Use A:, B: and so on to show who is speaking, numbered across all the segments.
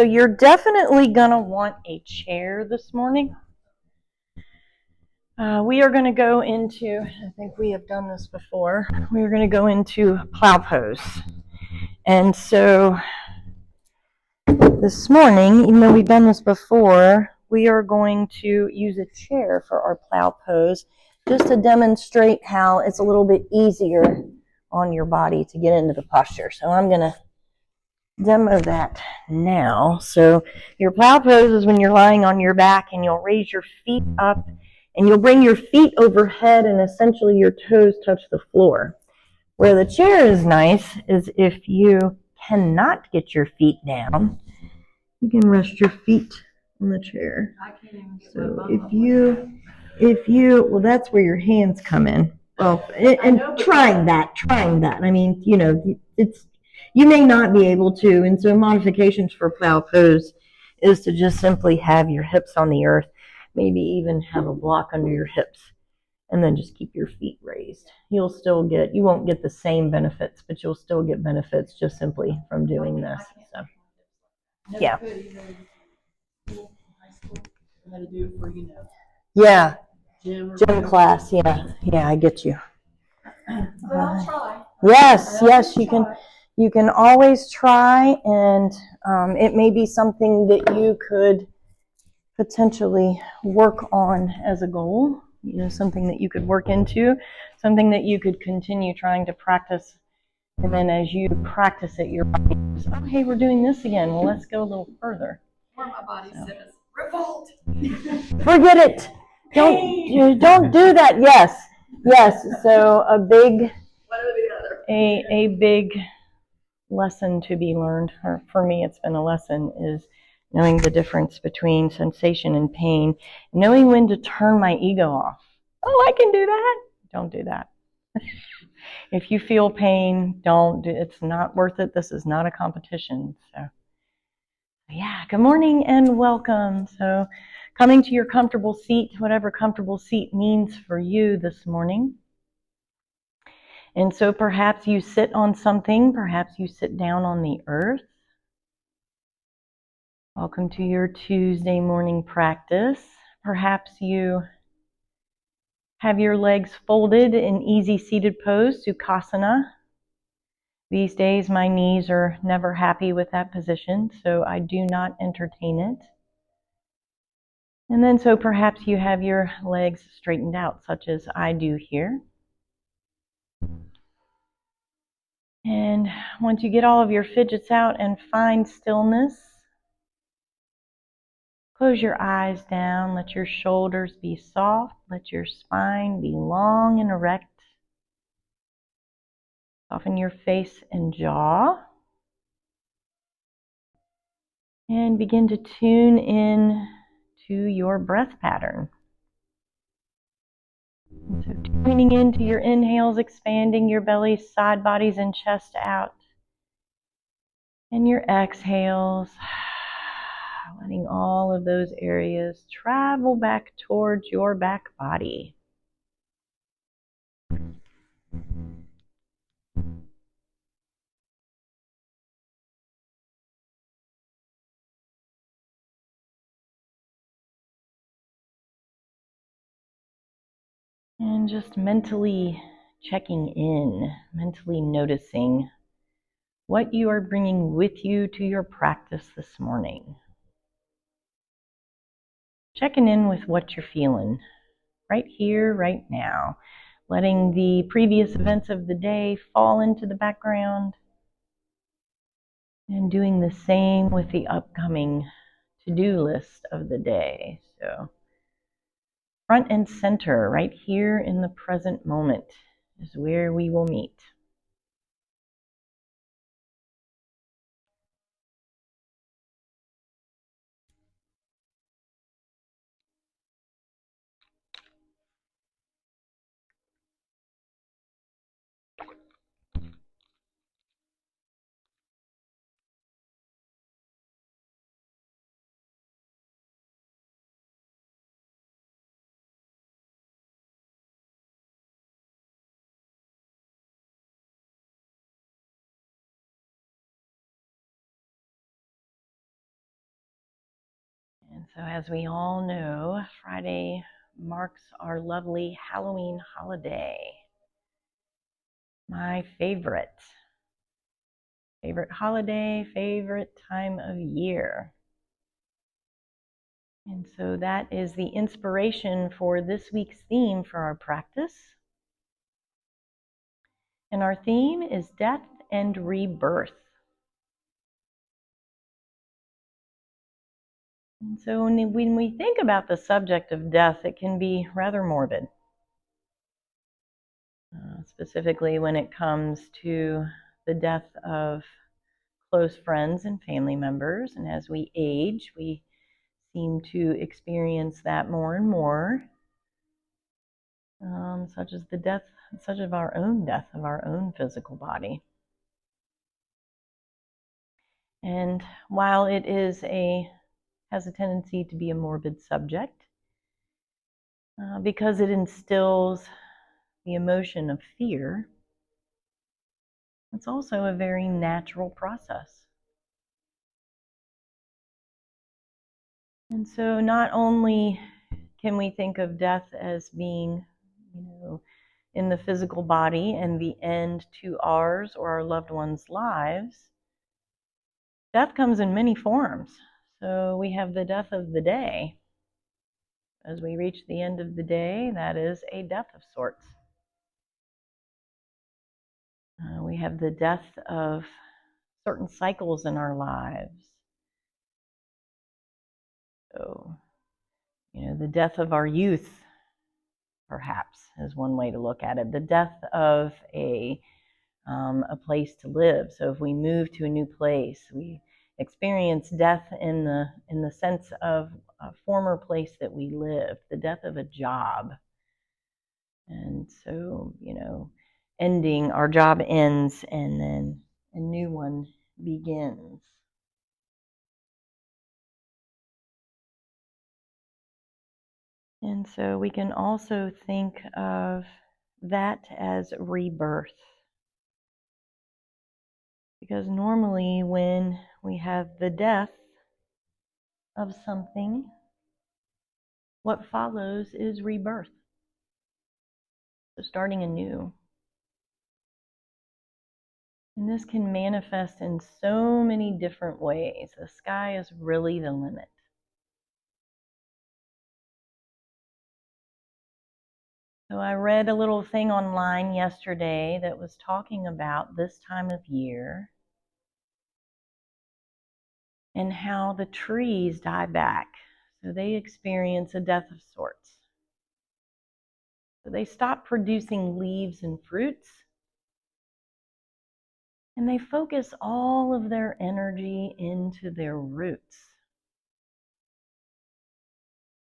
A: So you're definitely going to want a chair this morning. We are going to go into, I think we have done this before, we are going to go into plow pose. And so this morning, even though we've done this before, we are going to use a chair for our plow pose just to demonstrate how it's a little bit easier on your body to get into the posture. So I'm going to demo that now. So your plow pose is when you're lying on your back and you'll raise your feet up and you'll bring your feet overhead and essentially your toes touch the floor. Where the chair is nice is if you cannot get your feet down, you can rest your feet on the chair.
B: I can't even get
A: so if you, well, that's where your hands come in. Well, and trying that. I mean, you know, it's, you may not be able to, and so modifications for plow pose is to just simply have your hips on the earth, maybe even have a block under your hips, and then just keep your feet raised. You'll still get, you won't get the same benefits, but you'll still get benefits just simply from doing this. So, yeah. Yeah. Gym class, yeah, I get you.
B: But I'll try.
A: Yes, you can always try, and it may be something that you could potentially work on as a goal, you know, something that you could work into, something that you could continue trying to practice, and then as you practice it, your body goes, oh, hey, we're doing this again, well, let's go a little further.
B: Or my body says, revolt!
A: Forget it! Don't do that. Yes. So a big lesson to be learned, or for me it's been a lesson, is knowing the difference between sensation and pain, knowing when to turn my ego off. Oh, I can do that. Don't do that. If you feel pain, don't do, it's not worth it. This is not a competition. So yeah, good morning and welcome. So coming to your comfortable seat, whatever comfortable seat means for you this morning. And so perhaps you sit on something, perhaps you sit down on the earth. Welcome to your Tuesday morning practice. Perhaps you have your legs folded in easy seated pose, Sukhasana. These days my knees are never happy with that position, so I do not entertain it. And then so perhaps you have your legs straightened out, such as I do here. And once you get all of your fidgets out and find stillness, close your eyes down, let your shoulders be soft, let your spine be long and erect. Soften your face and jaw. And begin to tune in to your breath pattern. So tuning into your inhales, expanding your belly, side bodies, and chest out. And your exhales, letting all of those areas travel back towards your back body. And just mentally checking in, mentally noticing what you are bringing with you to your practice this morning. Checking in with what you're feeling right here, right now. Letting the previous events of the day fall into the background. And doing the same with the upcoming to-do list of the day. So front and center, right here in the present moment, is where we will meet. So as we all know, Friday marks our lovely Halloween holiday. My favorite holiday, favorite time of year. And so that is the inspiration for this week's theme for our practice. And our theme is Death and Rebirth. And so when we think about the subject of death, it can be rather morbid. Specifically when it comes to the death of close friends and family members. And as we age, we seem to experience that more and more, such as our own death of our own physical body. And while it has a tendency to be a morbid subject, because it instills the emotion of fear, it's also a very natural process. And so not only can we think of death as being, in the physical body and the end to ours or our loved ones' lives, death comes in many forms. So we have the death of the day. As we reach the end of the day, that is a death of sorts. We have the death of certain cycles in our lives. So, the death of our youth, perhaps, is one way to look at it. The death of a place to live. So if we move to a new place, we experience death in the sense of a former place that we lived, the death of a job. And so, our job ends and then a new one begins. And so we can also think of that as rebirth. Because normally when we have the death of something, what follows is rebirth. So starting anew. And this can manifest in so many different ways. The sky is really the limit. So I read a little thing online yesterday that was talking about this time of year and how the trees die back. So they experience a death of sorts. So they stop producing leaves and fruits, and they focus all of their energy into their roots.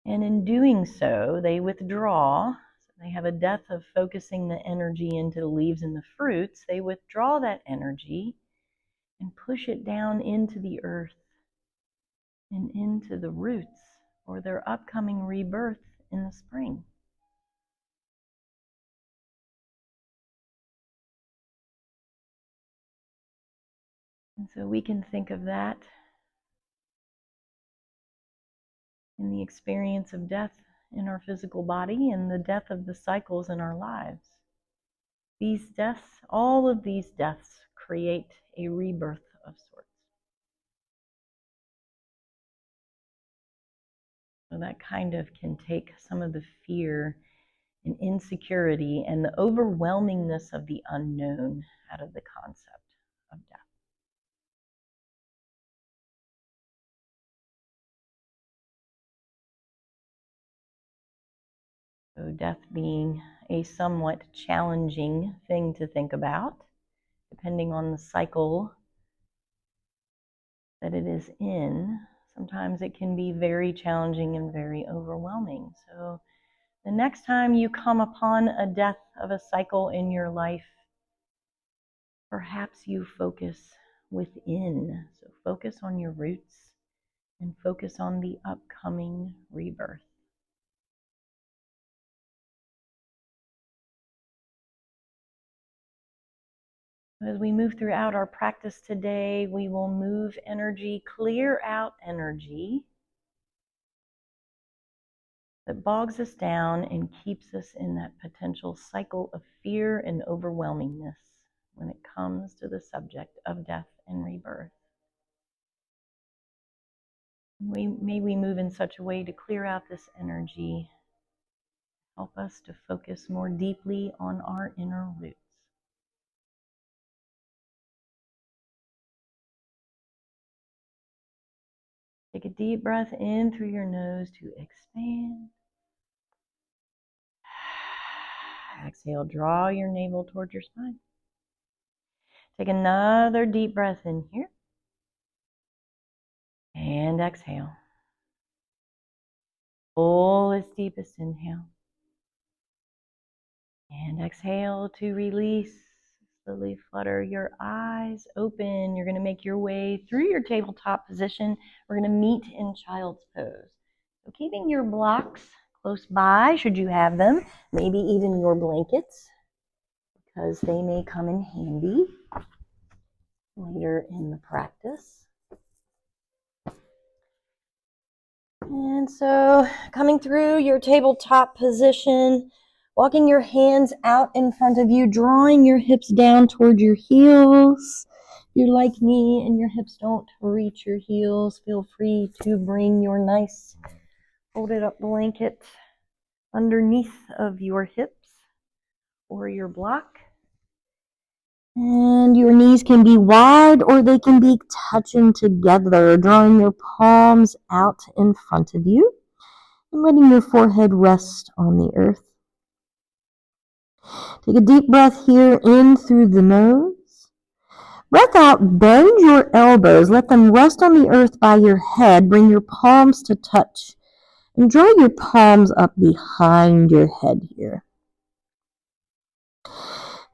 A: And in doing so, they withdraw. So they have a death of focusing the energy into the leaves and the fruits. They withdraw that energy and push it down into the earth and into the roots for their upcoming rebirth in the spring. And so we can think of that in the experience of death in our physical body and the death of the cycles in our lives. These deaths, all of these deaths, create a rebirth of sorts. So that kind of can take some of the fear and insecurity and the overwhelmingness of the unknown out of the concept of death. So death being a somewhat challenging thing to think about, depending on the cycle that it is in. Sometimes it can be very challenging and very overwhelming. So the next time you come upon a death of a cycle in your life, perhaps you focus within. So focus on your roots and focus on the upcoming rebirth. As we move throughout our practice today, we will move energy, clear out energy that bogs us down and keeps us in that potential cycle of fear and overwhelmingness when it comes to the subject of death and rebirth. May we move in such a way to clear out this energy, help us to focus more deeply on our inner roots. Take a deep breath in through your nose to expand. Exhale, draw your navel towards your spine. Take another deep breath in here. And exhale. Fullest, deepest inhale. And exhale to release. Slowly flutter your eyes open. You're going to make your way through your tabletop position. We're going to meet in child's pose. So keeping your blocks close by, should you have them, maybe even your blankets, because they may come in handy later in the practice. And so coming through your tabletop position, walking your hands out in front of you, drawing your hips down toward your heels. If you're like me and your hips don't reach your heels, feel free to bring your nice folded up blanket underneath of your hips or your block. And your knees can be wide or they can be touching together, drawing your palms out in front of you and letting your forehead rest on the earth. Take a deep breath here in through the nose. Breath out, bend your elbows, let them rest on the earth by your head. Bring your palms to touch and draw your palms up behind your head here.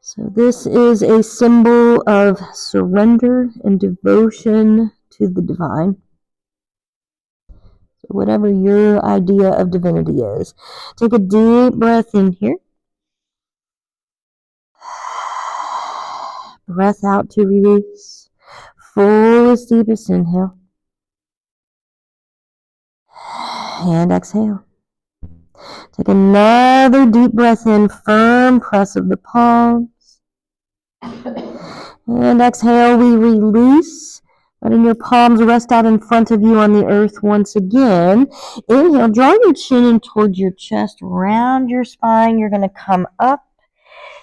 A: So this is a symbol of surrender and devotion to the divine. So whatever your idea of divinity is. Take a deep breath in here. Breath out to release. Fullest, deepest inhale. And exhale. Take another deep breath in, firm press of the palms. And exhale, we release, letting your palms rest out in front of you on the earth once again. Inhale, draw your chin in towards your chest, round your spine. You're going to come up.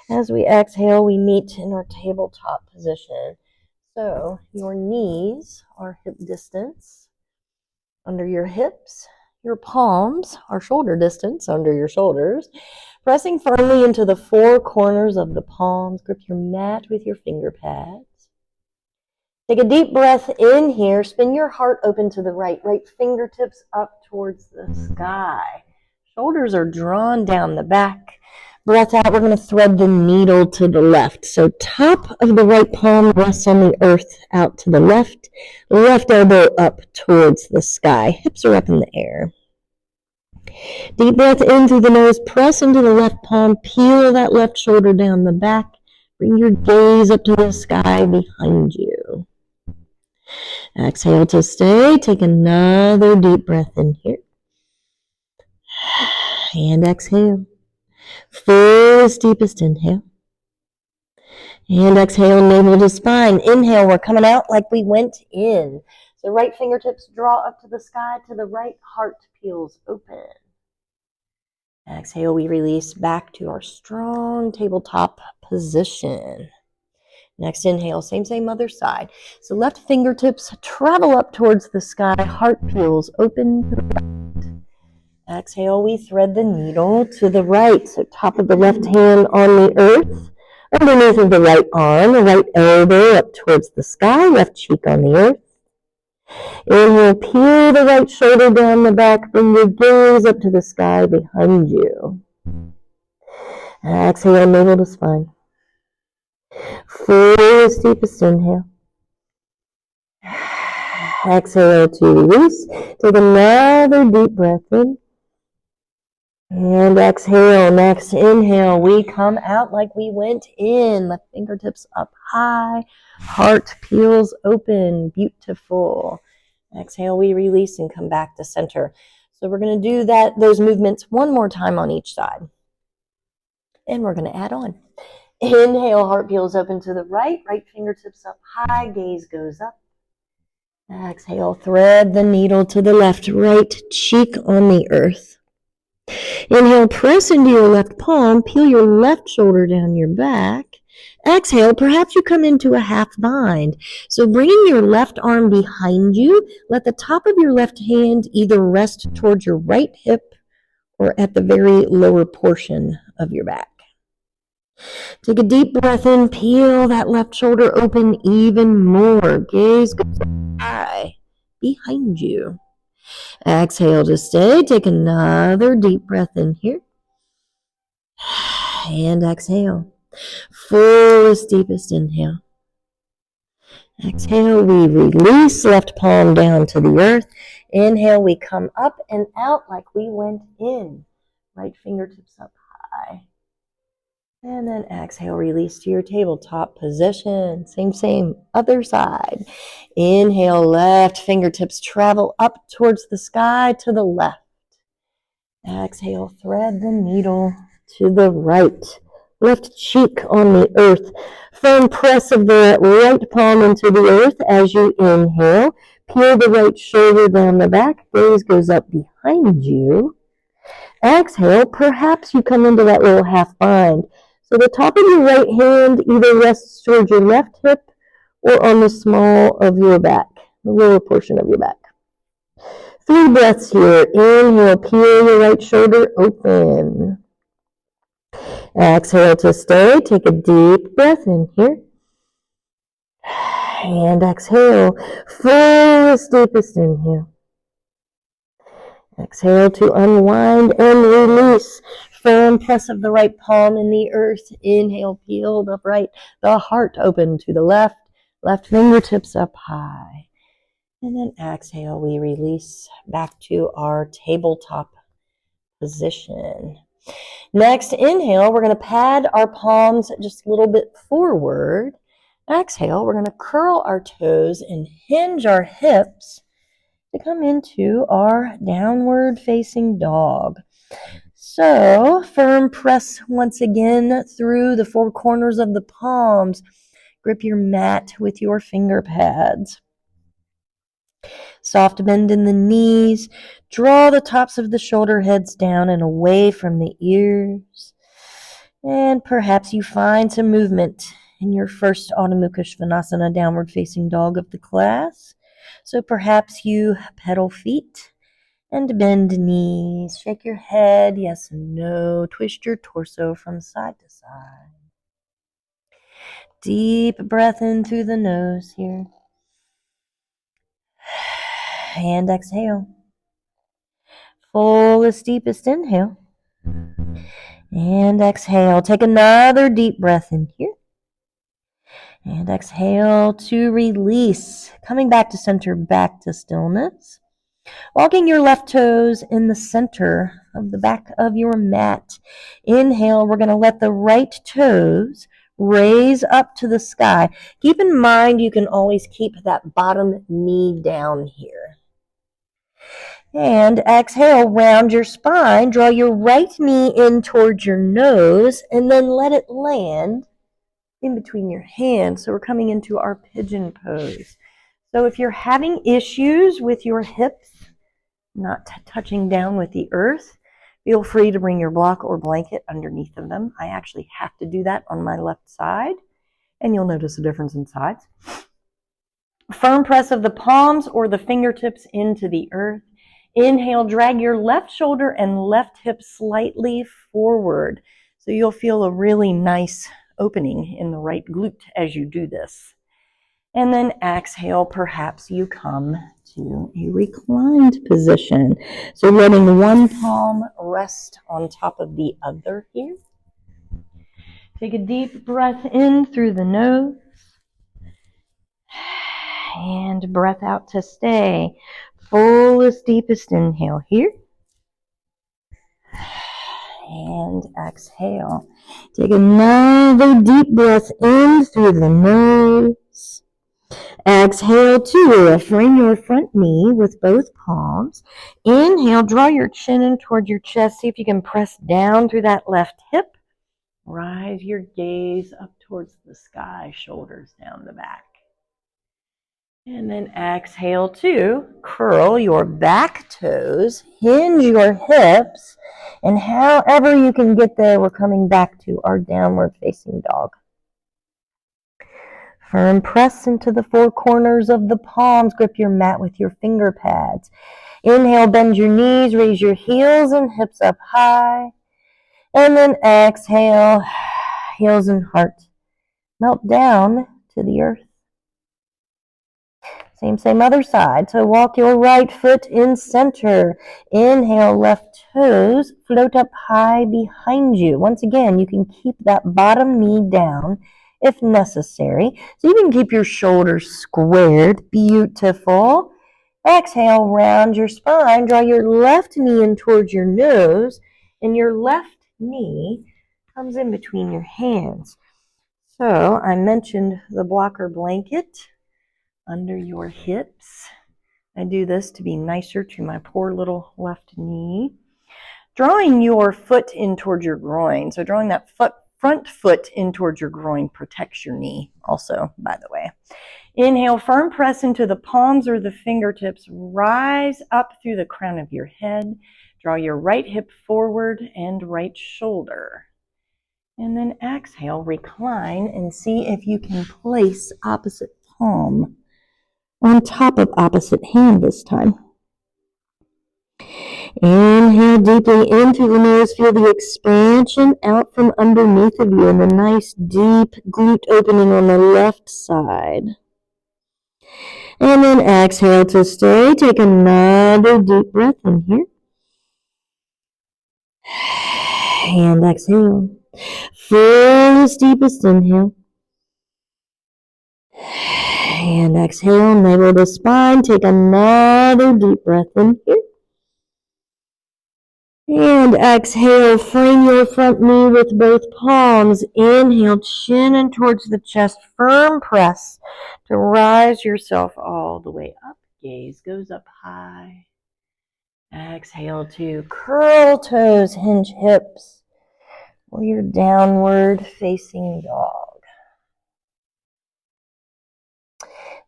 A: As we exhale, we meet in our tabletop position. So your knees are hip distance under your hips. Your palms are shoulder distance under your shoulders. Pressing firmly into the four corners of the palms. Grip your mat with your finger pads. Take a deep breath in here. Spin your heart open to the right. Right fingertips up towards the sky. Shoulders are drawn down the back. Breath out. We're going to thread the needle to the left. So top of the right palm rests on the earth out to the left. Left elbow up towards the sky. Hips are up in the air. Deep breath in through the nose. Press into the left palm. Peel that left shoulder down the back. Bring your gaze up to the sky behind you. Exhale to stay. Take another deep breath in here. And exhale. Fullest, deepest inhale. And exhale, navel to spine. Inhale, we're coming out like we went in. So right fingertips draw up to the sky. To the right, heart peels open. Exhale, we release back to our strong tabletop position. Next inhale, same other side. So left fingertips travel up towards the sky. Heart peels open to the right. Exhale, we thread the needle to the right. So top of the left hand on the earth. Underneath of the right arm, the right elbow up towards the sky. Left cheek on the earth. Inhale, peel the right shoulder down the back. Bring your gaze up to the sky behind you. Exhale, navel to spine. Fullest, deepest inhale. Exhale to release. Take another deep breath in. And exhale. Next inhale, we come out like we went in. Left fingertips up high. Heart peels open. Beautiful. Exhale, we release and come back to center. So we're going to do those movements one more time on each side. And we're going to add on. Inhale, heart peels open to the right fingertips up high, gaze goes up. Exhale, thread the needle to the left, right cheek on the earth. Inhale, press into your left palm, peel your left shoulder down your back. Exhale, perhaps you come into a half bind. So bringing your left arm behind you, let the top of your left hand either rest towards your right hip or at the very lower portion of your back. Take a deep breath in, peel that left shoulder open even more. Gaze goes high behind you. Exhale to stay. Take another deep breath in here. And exhale. Fullest, deepest inhale. Exhale, we release, left palm down to the earth. Inhale, we come up and out like we went in. Right fingertips up high. And then exhale, release to your tabletop position. Same, other side. Inhale, left fingertips travel up towards the sky to the left. Exhale, thread the needle to the right. Left cheek on the earth. Firm press of the right palm into the earth as you inhale. Peel the right shoulder down the back. Gaze goes up behind you. Exhale, perhaps you come into that little half bind. So the top of your right hand either rests towards your left hip or on the small of your back, the lower portion of your back. 3 breaths here. Inhale, peel your right shoulder open. Exhale to stay. Take a deep breath in here. And exhale, fullest, deepest inhale. Exhale to unwind and release. Firm press of the right palm in the earth. Inhale, peeled upright. The heart open to the left. Left fingertips up high. And then exhale, we release back to our tabletop position. Next, inhale, we're going to pad our palms just a little bit forward. Exhale, we're going to curl our toes and hinge our hips to come into our downward facing dog. So, firm press once again through the 4 corners of the palms. Grip your mat with your finger pads. Soft bend in the knees. Draw the tops of the shoulder heads down and away from the ears. And perhaps you find some movement in your first Adho Mukha Svanasana downward facing dog of the class. So perhaps you pedal feet and bend knees. Shake your head, yes and no. Twist your torso from side to side. Deep breath in through the nose here. And exhale. Fullest, deepest inhale. And exhale. Take another deep breath in here. And exhale to release. Coming back to center, back to stillness. Walking your left toes in the center of the back of your mat. Inhale, we're going to let the right toes raise up to the sky. Keep in mind you can always keep that bottom knee down here. And exhale, round your spine. Draw your right knee in towards your nose and then let it land in between your hands. So we're coming into our pigeon pose. So if you're having issues with your hips not touching down with the earth, feel free to bring your block or blanket underneath of them. I actually have to do that on my left side, and you'll notice a difference in sides. Firm press of the palms or the fingertips into the earth. Inhale, drag your left shoulder and left hip slightly forward. So you'll feel a really nice opening in the right glute as you do this. And then exhale, perhaps you come to a reclined position. So letting one palm rest on top of the other here. Take a deep breath in through the nose. And breath out to stay. Fullest, deepest inhale here. And exhale. Take another deep breath in through the nose. Exhale to frame your front knee with both palms. Inhale, draw your chin in toward your chest. See if you can press down through that left hip. Rise your gaze up towards the sky, shoulders down the back. And then exhale to curl your back toes, hinge your hips, and however you can get there, we're coming back to our downward facing dog. Firm press into the four corners of the palms. Grip your mat with your finger pads. Inhale, bend your knees, raise your heels and hips up high. And then exhale, heels and heart melt down to the earth. Same other side. So walk your right foot in center. Inhale, left toes float up high behind you. Once again, you can keep that bottom knee down if necessary. So you can keep your shoulders squared. Beautiful. Exhale, round your spine. Draw your left knee in towards your nose, and your left knee comes in between your hands. So I mentioned the blocker blanket under your hips. I do this to be nicer to my poor little left knee. Drawing your foot in towards your groin. So drawing that front foot in towards your groin protects your knee also, by the way. Inhale, firm press into the palms or the fingertips. Rise up through the crown of your head. Draw your right hip forward and right shoulder. And then exhale, recline and see if you can place opposite palm on top of opposite hand this time. Inhale deeply in through the nose. Feel the expansion out from underneath of you and the nice deep glute opening on the left side. And then exhale to stay. Take another deep breath in here. And exhale. Fullest, deepest inhale. And exhale, navel the spine. Take another deep breath in here. And exhale, frame your front knee with both palms. Inhale, chin in towards the chest. Firm press to rise yourself all the way up. Gaze goes up high. Exhale to curl toes, hinge hips. Or your downward facing dog.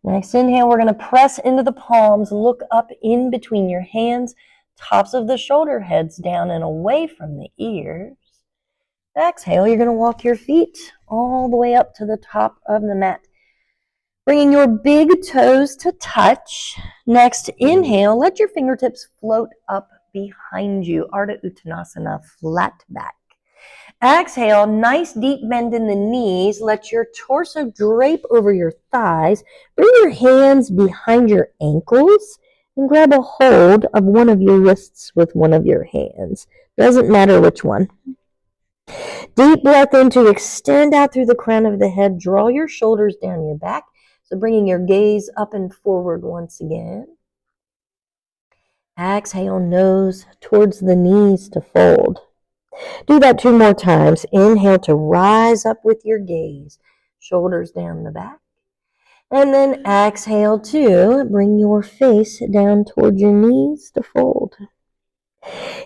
A: Next inhale, we're going to press into the palms. Look up in between your hands. Tops of the shoulder heads down and away from the ears. Exhale, you're going to walk your feet all the way up to the top of the mat. Bringing your big toes to touch. Next inhale, let your fingertips float up behind you. Ardha Uttanasana, flat back. Exhale, nice deep bend in the knees. Let your torso drape over your thighs. Bring your hands behind your ankles and grab a hold of one of your wrists with one of your hands. Doesn't matter which one. Deep breath in to extend out through the crown of the head. Draw your shoulders down your back. So bringing your gaze up and forward once again. Exhale, nose towards the knees to fold. Do that 2 more times. Inhale to rise up with your gaze. Shoulders down the back. And then exhale to bring your face down toward your knees to fold.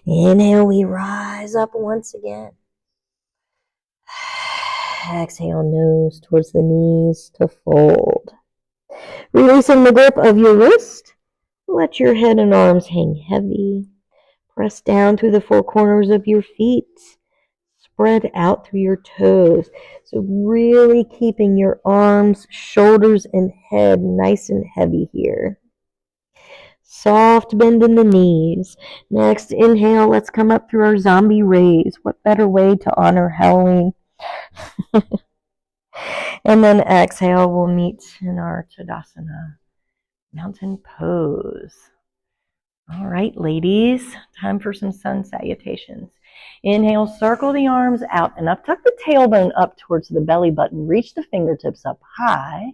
A: Inhale, we rise up once again. Exhale, nose towards the knees to fold. Releasing the grip of your wrist. Let your head and arms hang heavy. Press down through the 4 corners of your feet. Spread out through your toes. So really keeping your arms, shoulders, and head nice and heavy here. Soft bend in the knees. Next, inhale. Let's come up through our zombie raise. What better way to honor Halloween? And then exhale. We'll meet in our Tadasana, mountain pose. All right, ladies, time for some sun salutations. Inhale, circle the arms out and up. Tuck the tailbone up towards the belly button. Reach the fingertips up high.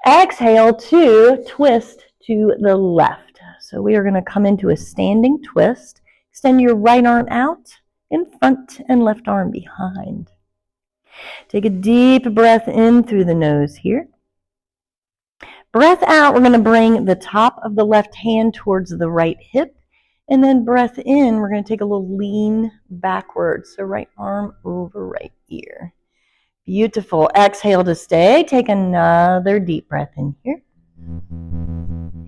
A: Exhale to twist to the left. So we are going to come into a standing twist. Extend your right arm out in front and left arm behind. Take a deep breath in through the nose here. Breath out, we're going to bring the top of the left hand towards the right hip. And then breath in, we're going to take a little lean backwards. So right arm over right ear. Beautiful. Exhale to stay. Take another deep breath in here.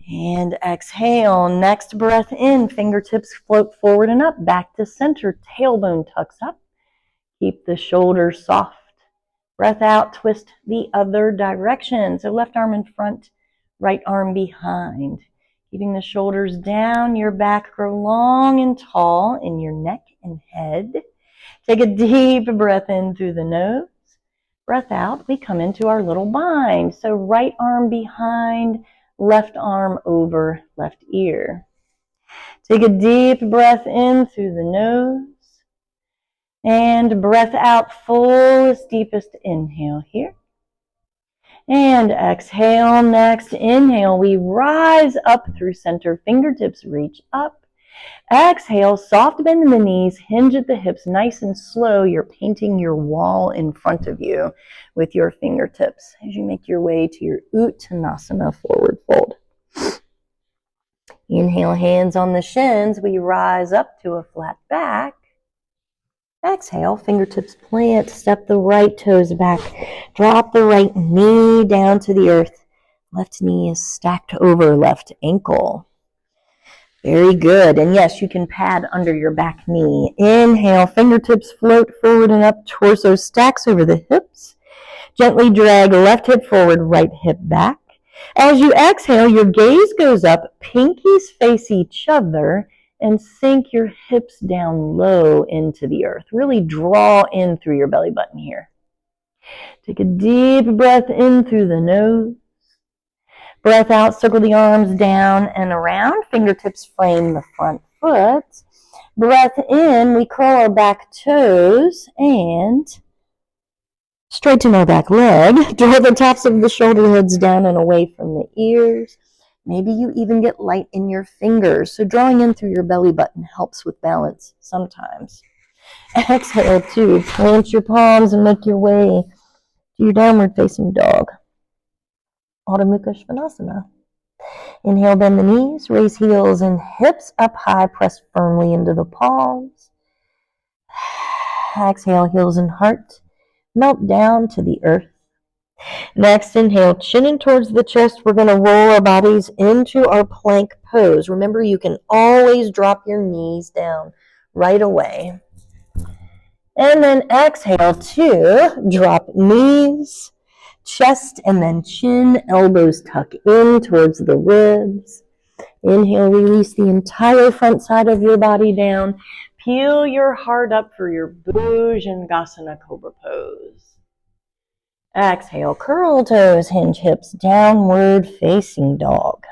A: And exhale. Next breath in, fingertips float forward and up, back to center. Tailbone tucks up. Keep the shoulders soft. Breath out, twist the other direction. So left arm in front, right arm behind. Keeping the shoulders down, your back grow long and tall in your neck and head. Take a deep breath in through the nose. Breath out, we come into our little bind. So right arm behind, left arm over left ear. Take a deep breath in through the nose. And breath out, fullest, deepest inhale here. And exhale, next inhale, we rise up through center, fingertips reach up. Exhale, soft bend in the knees, hinge at the hips, nice and slow. You're painting your wall in front of you with your fingertips as you make your way to your Uttanasana, forward fold. Inhale, hands on the shins, we rise up to a flat back. Exhale, fingertips plant, step the right toes back, drop the right knee down to the earth. Left knee is stacked over left ankle. Very good. And yes, you can pad under your back knee. Inhale, fingertips float forward and up, torso stacks over the hips. Gently drag left hip forward, right hip back. As you exhale, your gaze goes up, pinkies face each other, and sink your hips down low into the earth. Really draw in through your belly button here. Take a deep breath in through the nose. Breath out, circle the arms down and around. Fingertips frame the front foot. Breath in, we curl our back toes and straighten our back leg. Draw the tops of the shoulder heads down and away from the ears. Maybe you even get light in your fingers. So drawing in through your belly button helps with balance sometimes. Exhale to plant your palms and make your way to your downward facing dog. Adho Mukha Svanasana. Inhale, bend the knees, raise heels and hips up high, press firmly into the palms. Exhale, heels and heart melt down to the earth. Next, inhale, chin in towards the chest. We're going to roll our bodies into our plank pose. Remember, you can always drop your knees down right away. And then exhale to drop knees, chest, and then chin, elbows tuck in towards the ribs. Inhale, release the entire front side of your body down. Peel your heart up for your Bhujangasana Cobra pose. Exhale, curl toes, hinge hips, downward facing dog.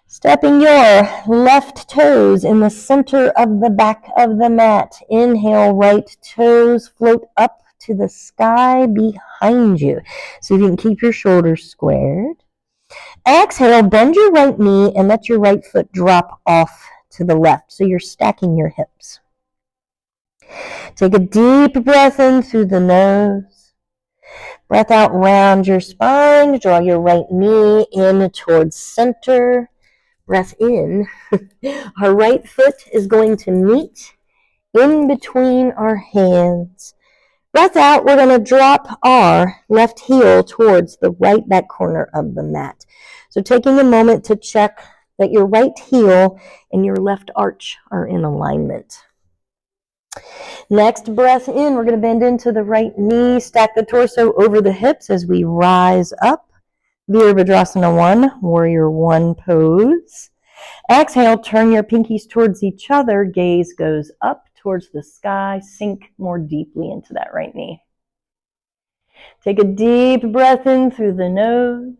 A: Stepping your left toes in the center of the back of the mat. Inhale, right toes float up to the sky behind you. So you can keep your shoulders squared. Exhale, bend your right knee and let your right foot drop off to the left. So you're stacking your hips. Take a deep breath in through the nose. Breath out, round your spine. Draw your right knee in towards center. Breath in. Our right foot is going to meet in between our hands. Breath out, we're going to drop our left heel towards the right back corner of the mat. So taking a moment to check that your right heel and your left arch are in alignment. Next breath in, we're going to bend into the right knee, stack the torso over the hips as we rise up. Virabhadrasana 1, Warrior 1 pose. Exhale, turn your pinkies towards each other. Gaze goes up towards the sky. Sink more deeply into that right knee. Take a deep breath in through the nose.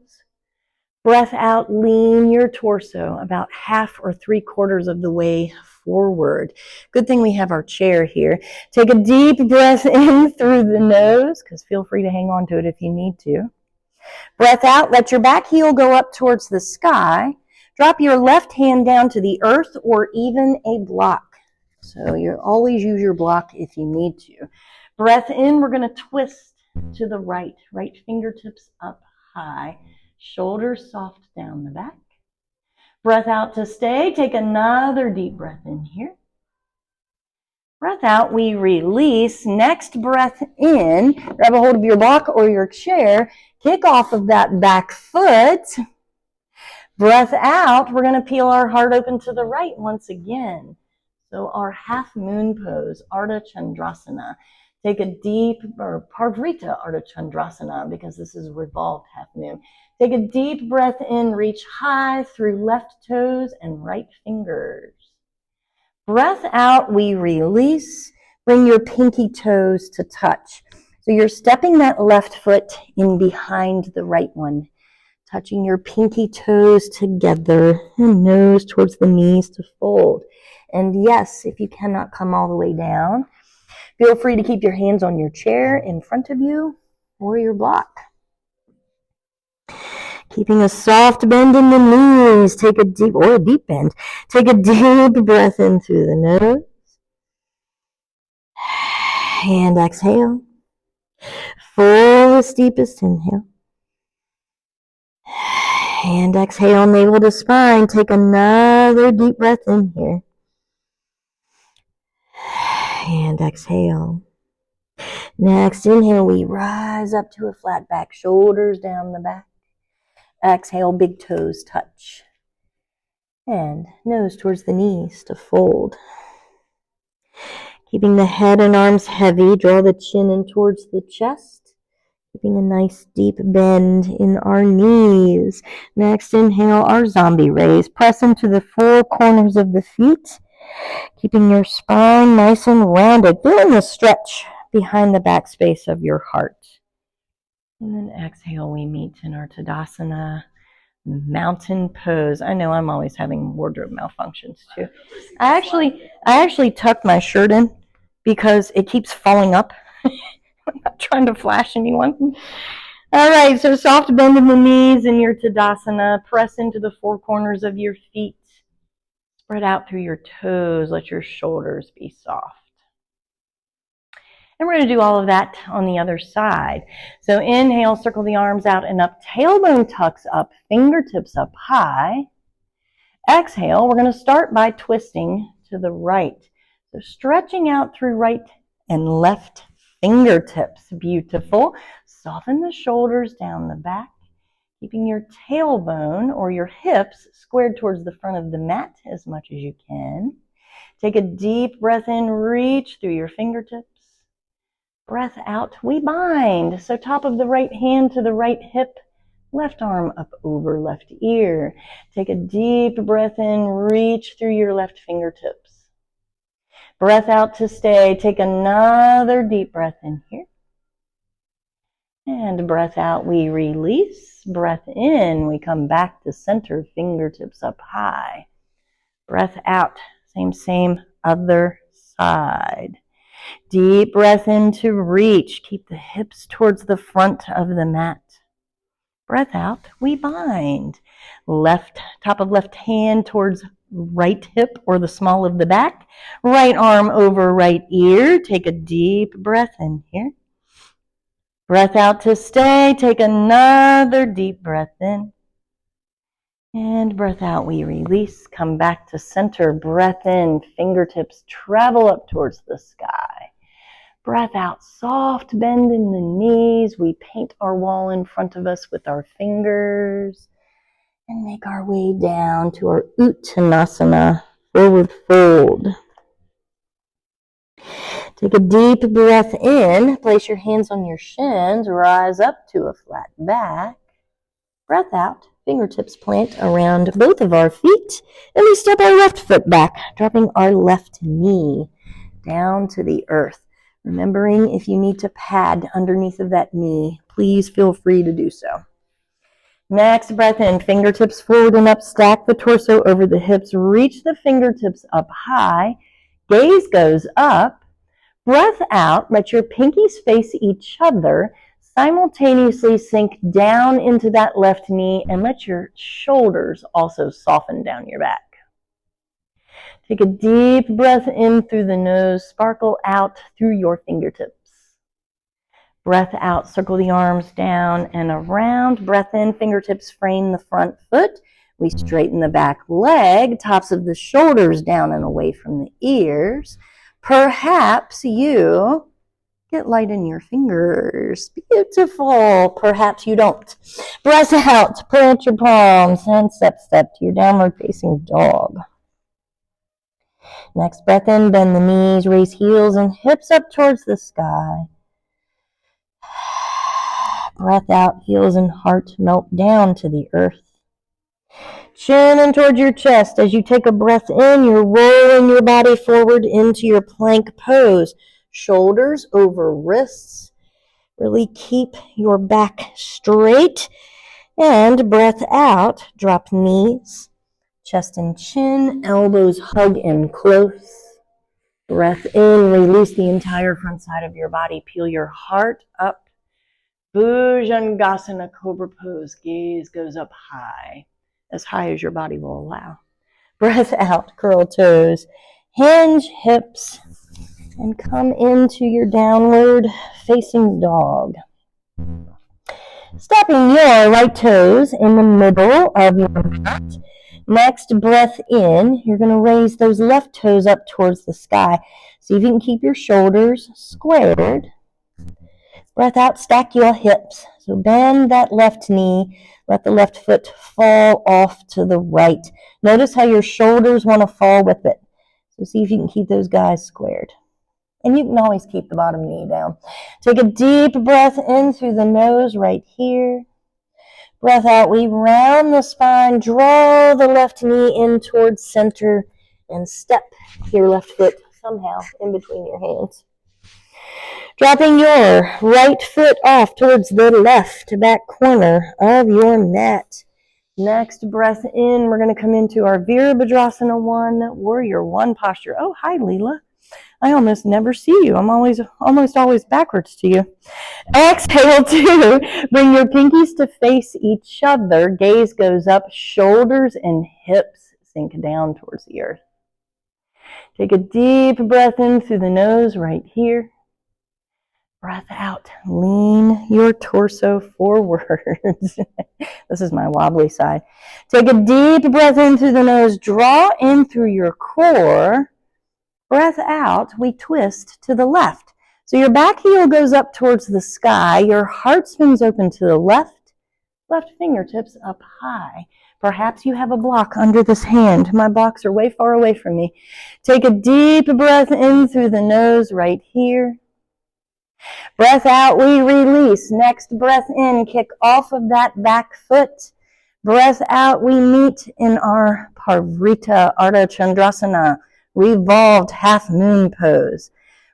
A: Breath out, lean your torso about half or 3/4 of the way forward. Good thing we have our chair here. Take a deep breath in through the nose, because feel free to hang on to it if you need to. Breath out, let your back heel go up towards the sky. Drop your left hand down to the earth or even a block. So you always use your block if you need to. Breath in, we're going to twist to the right. Right fingertips up high. Shoulders soft down the back. Breath out to stay. Take another deep breath in here. Breath out, we release. Next breath in, grab a hold of your block or your chair. Kick off of that back foot. Breath out, we're going to peel our heart open to the right once again. So our half moon pose, Ardha Chandrasana. Take a deep, or Parvrita Ardha Chandrasana, because this is revolved half moon. Take a deep breath in, reach high through left toes and right fingers. Breath out, we release. Bring your pinky toes to touch. So you're stepping that left foot in behind the right one, touching your pinky toes together and nose towards the knees to fold. And yes, if you cannot come all the way down, feel free to keep your hands on your chair in front of you or your block. Keeping a soft bend in the knees, take a deep, or a deep bend. Take a deep breath in through the nose. And exhale. Fullest, deepest inhale. And exhale, navel to spine. Take another deep breath in here. And exhale. Next inhale, we rise up to a flat back, shoulders down the back. Exhale, big toes touch. And nose towards the knees to fold. Keeping the head and arms heavy, draw the chin in towards the chest. Keeping a nice deep bend in our knees. Next inhale, our zombie raise. Press into the four corners of the feet. Keeping your spine nice and rounded. Feeling the stretch behind the back space of your heart. And then exhale, we meet in our Tadasana mountain pose. I know I'm always having wardrobe malfunctions too. I actually tucked my shirt in because it keeps falling up. I'm not trying to flash anyone. All right, so soft bend in the knees in your Tadasana. Press into the four corners of your feet. Spread out through your toes. Let your shoulders be soft. And we're going to do all of that on the other side. So inhale, circle the arms out and up. Tailbone tucks up, fingertips up high. Exhale, we're going to start by twisting to the right. So stretching out through right and left fingertips. Beautiful. Soften the shoulders down the back. Keeping your tailbone or your hips squared towards the front of the mat as much as you can. Take a deep breath in, reach through your fingertips. Breath out, we bind. So top of the right hand to the right hip, left arm up over left ear. Take a deep breath in, reach through your left fingertips. Breath out to stay. Take another deep breath in here. And breath out, we release. Breath in, we come back to center, fingertips up high. Breath out, same, other side. Deep breath in to reach. Keep the hips towards the front of the mat. Breath out, we bind. Top of left hand towards right hip or the small of the back. Right arm over right ear. Take a deep breath in here. Breath out to stay. Take another deep breath in. And breath out, we release. Come back to center. Breath in, fingertips travel up towards the sky. Breath out, soft bend in the knees. We paint our wall in front of us with our fingers. And make our way down to our Uttanasana, forward fold. Take a deep breath in. Place your hands on your shins. Rise up to a flat back. Breath out. Fingertips plant around both of our feet. And we step our left foot back, dropping our left knee down to the earth. Remembering if you need to pad underneath of that knee, please feel free to do so. Next breath in, fingertips forward and up. Stack the torso over the hips. Reach the fingertips up high. Gaze goes up. Breath out. Let your pinkies face each other. Simultaneously sink down into that left knee and let your shoulders also soften down your back. Take a deep breath in through the nose. Sparkle out through your fingertips. Breath out, circle the arms down and around. Breath in, fingertips frame the front foot. We straighten the back leg, tops of the shoulders down and away from the ears. Perhaps you get light in your fingers. Beautiful. Perhaps you don't. Breath out, plant your palms and step to your downward facing dog. Next breath in, bend the knees, raise heels and hips up towards the sky. Breath out, heels and heart melt down to the earth. Chin in toward your chest. As you take a breath in, you're rolling your body forward into your plank pose. Shoulders over wrists. Really keep your back straight. And breath out, drop knees, chest and chin, elbows hug in close. Breath in, release the entire front side of your body. Peel your heart up. Bhujangasana, cobra pose. Gaze goes up high as your body will allow. Breath out, curl toes, hinge hips, and come into your downward facing dog. Stepping your right toes in the middle of your mat. Next breath in, you're going to raise those left toes up towards the sky. See if you can keep your shoulders squared. Breath out, stack your hips. So bend that left knee. Let the left foot fall off to the right. Notice how your shoulders want to fall with it. So see if you can keep those guys squared. And you can always keep the bottom knee down. Take a deep breath in through the nose right here. Breath out, we round the spine, draw the left knee in towards center, and step your left foot somehow in between your hands. Dropping your right foot off towards the left back corner of your mat. Next breath in, we're going to come into our Virabhadrasana 1, Warrior 1 posture. Oh, hi, Leela. I almost never see you. I'm almost always backwards to you. Exhale 2. Bring your pinkies to face each other. Gaze goes up. Shoulders and hips sink down towards the earth. Take a deep breath in through the nose right here. Breath out. Lean your torso forwards. This is my wobbly side. Take a deep breath in through the nose. Draw in through your core. Breath out, we twist to the left. So your back heel goes up towards the sky. Your heart spins open to the left. Left fingertips up high. Perhaps you have a block under this hand. My blocks are way far away from me. Take a deep breath in through the nose right here. Breath out, we release. Next breath in, kick off of that back foot. Breath out, we meet in our Parvrita Ardha Chandrasana. Revolved half moon pose.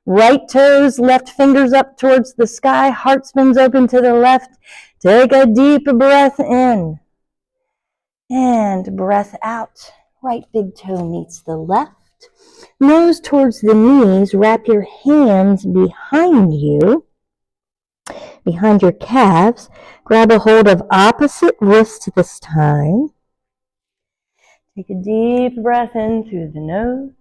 A: Right toes, left fingers up towards the sky. Heart spins open to the left. Take a deep breath in. And breath out. Right big toe meets the left. Nose towards the knees. Wrap your hands behind you. Behind your calves. Grab a hold of opposite wrist this time. Take a deep breath in through the nose.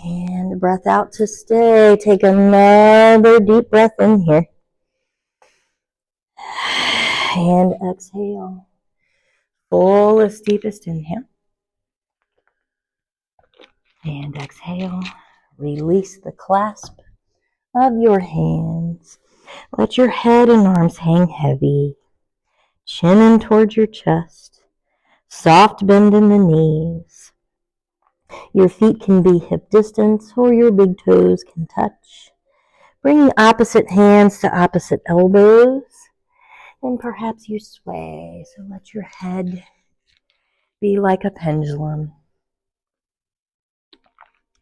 A: And breath out to stay. Take another deep breath in here. And exhale. Fullest, deepest inhale. And exhale. Release the clasp of your hands. Let your head and arms hang heavy. Chin in towards your chest. Soft bend in the knees. Your feet can be hip distance or your big toes can touch. Bring opposite hands to opposite elbows. And perhaps you sway. So let your head be like a pendulum.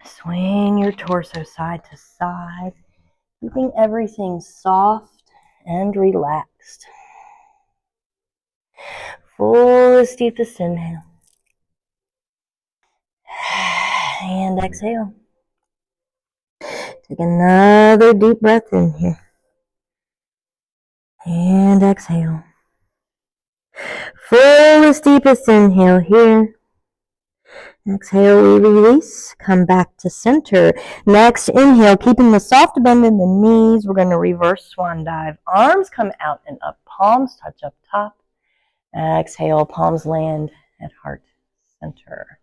A: Swing your torso side to side, keeping everything soft and relaxed. Fullest, deepest inhale. And exhale. Take another deep breath in here. And exhale. Fullest, deepest inhale here. Exhale, we release. Come back to center. Next, inhale, keeping the soft bend in the knees. We're going to reverse swan dive. Arms come out and up. Palms touch up top. Exhale, palms land at heart center.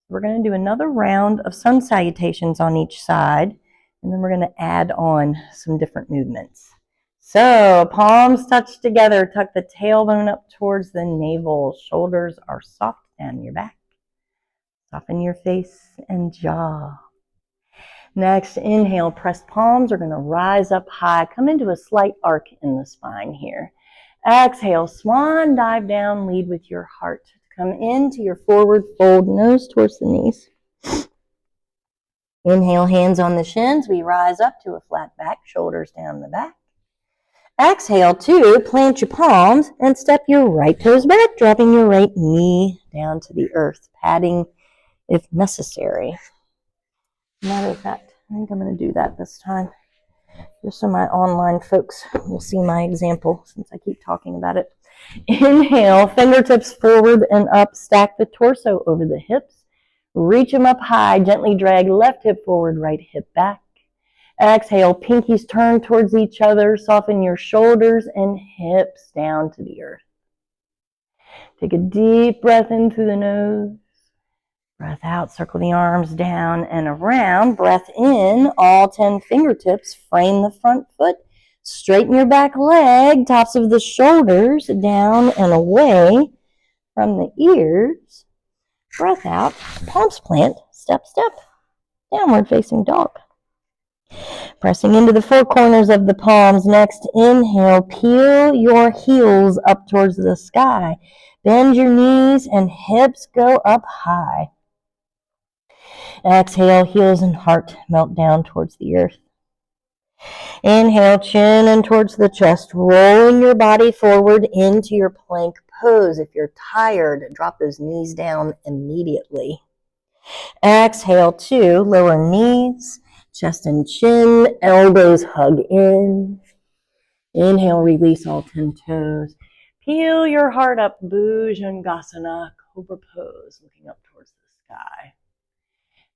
A: We're going to do another round of sun salutations on each side, and then we're going to add on some different movements. So, palms touch together. Tuck the tailbone up towards the navel. Shoulders are soft down your back. Soften your face and jaw. Next, inhale, pressed palms are going to rise up high. Come into a slight arc in the spine here. Exhale, swan dive down, lead with your heart. Come into your forward fold, nose towards the knees. Inhale, hands on the shins. We rise up to a flat back, shoulders down the back. Exhale, two, plant your palms and step your right toes back, dropping your right knee down to the earth, patting if necessary. Matter of fact, I think I'm going to do that this time, just so my online folks will see my example, since I keep talking about it. Inhale, fingertips forward and up, stack the torso over the hips, reach them up high, gently drag left hip forward, right hip back. Exhale, pinkies turn towards each other, soften your shoulders and hips down to the earth. Take a deep breath in through the nose. Breath out, circle the arms down and around. Breath in, all 10 fingertips, frame the front foot. Straighten your back leg, tops of the shoulders down and away from the ears. Breath out, palms plant, step, step, downward facing dog. Pressing into the four corners of the palms. Next, inhale, peel your heels up towards the sky. Bend your knees and hips go up high. Exhale, heels and heart melt down towards the earth. Inhale, chin and towards the chest, rolling your body forward into your plank pose. If you're tired, drop those knees down immediately. Exhale, two, lower knees, chest and chin, elbows hug in. Inhale, release all 10 toes. Peel your heart up, Bhujangasana, cobra pose, looking up towards the sky.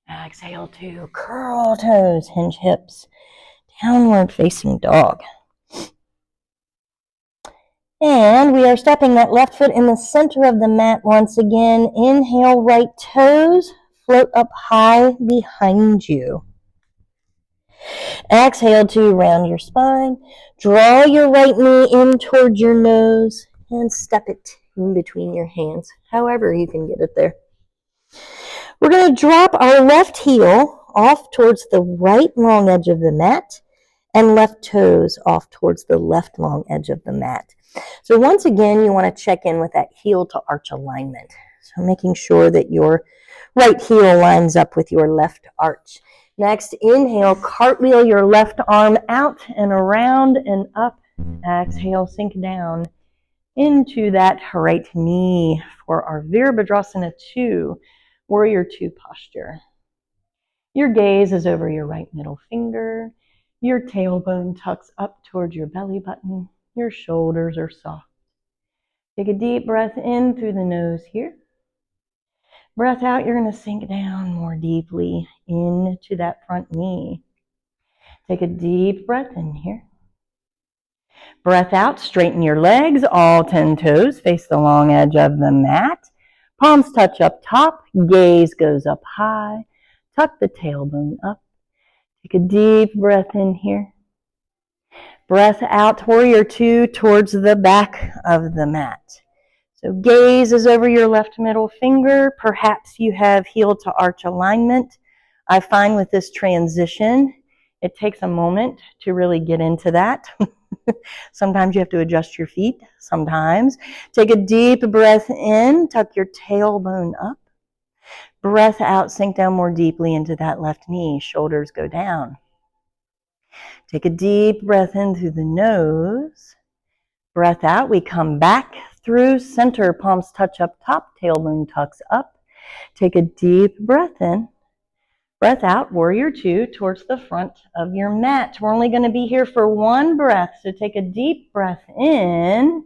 A: Exhale, two, curl toes, hinge hips, downward facing dog. And we are stepping that left foot in the center of the mat once again. Inhale, right toes, float up high behind you. Exhale to round your spine. Draw your right knee in towards your nose and step it in between your hands, however you can get it there. We're going to drop our left heel off towards the right long edge of the mat and left toes off towards the left long edge of the mat. So once again, you want to check in with that heel to arch alignment. So making sure that your right heel lines up with your left arch. Next, inhale, cartwheel your left arm out and around and up. Exhale, sink down into that right knee for our Virabhadrasana 2, Warrior 2 posture. Your gaze is over your right middle finger. Your tailbone tucks up towards your belly button. Your shoulders are soft. Take a deep breath in through the nose here. Breath out, you're going to sink down more deeply into that front knee. Take a deep breath in here. Breath out, straighten your legs, all 10 toes, face the long edge of the mat. Palms touch up top, gaze goes up high. Tuck the tailbone up. Take a deep breath in here. Breath out, Warrior 2 towards the back of the mat. So gaze is over your left middle finger. Perhaps you have heel to arch alignment. I find with this transition, it takes a moment to really get into that. Sometimes you have to adjust your feet. Sometimes. Take a deep breath in, tuck your tailbone up. Breath out, sink down more deeply into that left knee. Shoulders go down. Take a deep breath in through the nose. Breath out, we come back through center. Palms touch up top, tailbone tucks up. Take a deep breath in. Breath out, Warrior 2 towards the front of your mat. We're only going to be here for one breath, so take a deep breath in.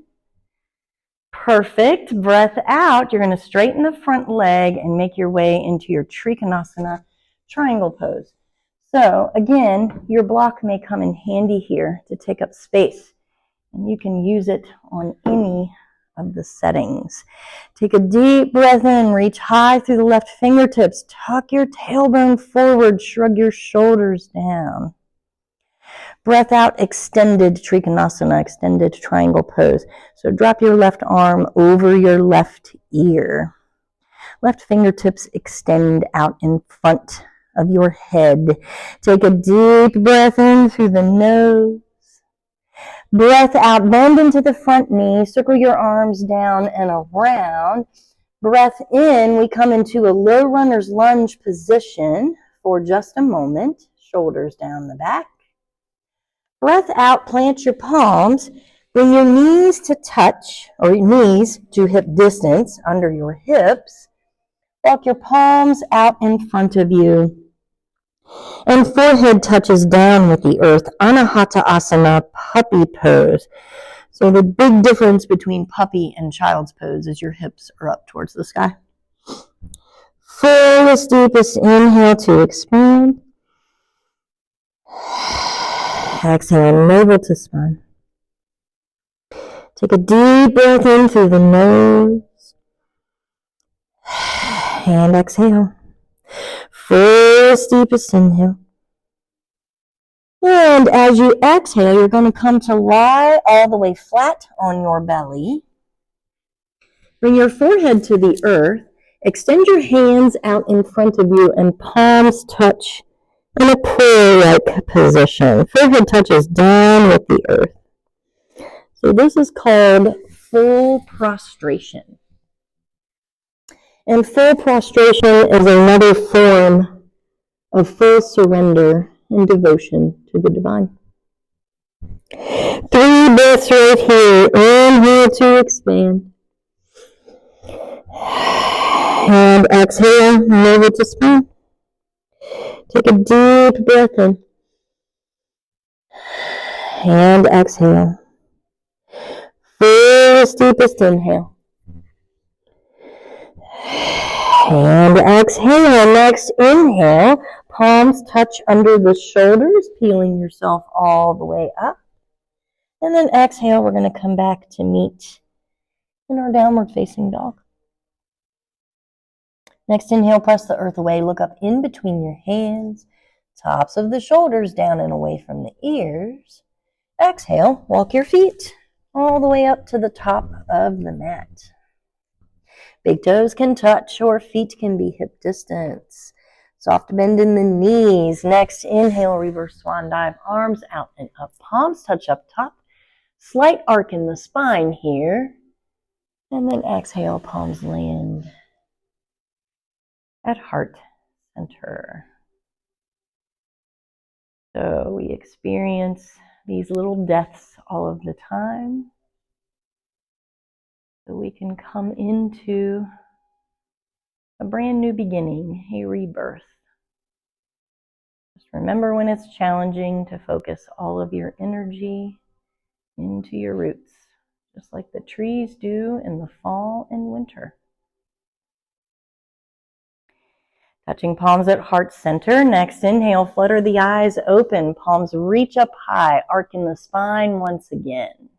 A: Perfect. Breath out. You're going to straighten the front leg and make your way into your Trikonasana triangle pose. So again, your block may come in handy here to take up space, and you can use it on any of the settings. Take a deep breath in, reach high through the left fingertips, tuck your tailbone forward, shrug your shoulders down. Breath out, extended Trikonasana, extended triangle pose. So drop your left arm over your left ear. Left fingertips extend out in front of your head. Take a deep breath in through the nose. Breath out, bend into the front knee. Circle your arms down and around. Breath in, we come into a low runner's lunge position for just a moment. Shoulders down the back. Breath out, plant your palms. Bring your knees to touch, or your knees to hip distance under your hips. Walk your palms out in front of you. And forehead touches down with the earth. Anahata Asana, puppy pose. So the big difference between puppy and child's pose is your hips are up towards the sky. Fullest, deepest inhale to expand. Exhale, navel to spine. Take a deep breath in through the nose. And exhale. Fullest, deepest inhale. And as you exhale, you're going to come to lie all the way flat on your belly. Bring your forehead to the earth. Extend your hands out in front of you and palms touch in a prayer-like position. Forehead touches down with the earth. So this is called full prostration. And full prostration is another form of full surrender and devotion to the divine. 3 breaths right here. Inhale to expand. And exhale, navel to spine. Take a deep breath in. And exhale. Fullest, deepest inhale. And exhale. Next inhale, palms touch under the shoulders, peeling yourself all the way up. And then exhale, we're going to come back to meet in our downward facing dog. Next inhale, press the earth away. Look up in between your hands, tops of the shoulders down and away from the ears. Exhale, walk your feet all the way up to the top of the mat. Big toes can touch or feet can be hip distance. Soft bend in the knees. Next inhale, reverse swan dive, arms out and up. Palms touch up top. Slight arc in the spine here. And then exhale, palms land at heart center. So we experience these little deaths all of the time. So we can come into a brand new beginning, a rebirth. Just remember when it's challenging to focus all of your energy into your roots, just like the trees do in the fall and winter. Touching palms at heart center. Next inhale, flutter the eyes open. Palms reach up high, arc in the spine once again.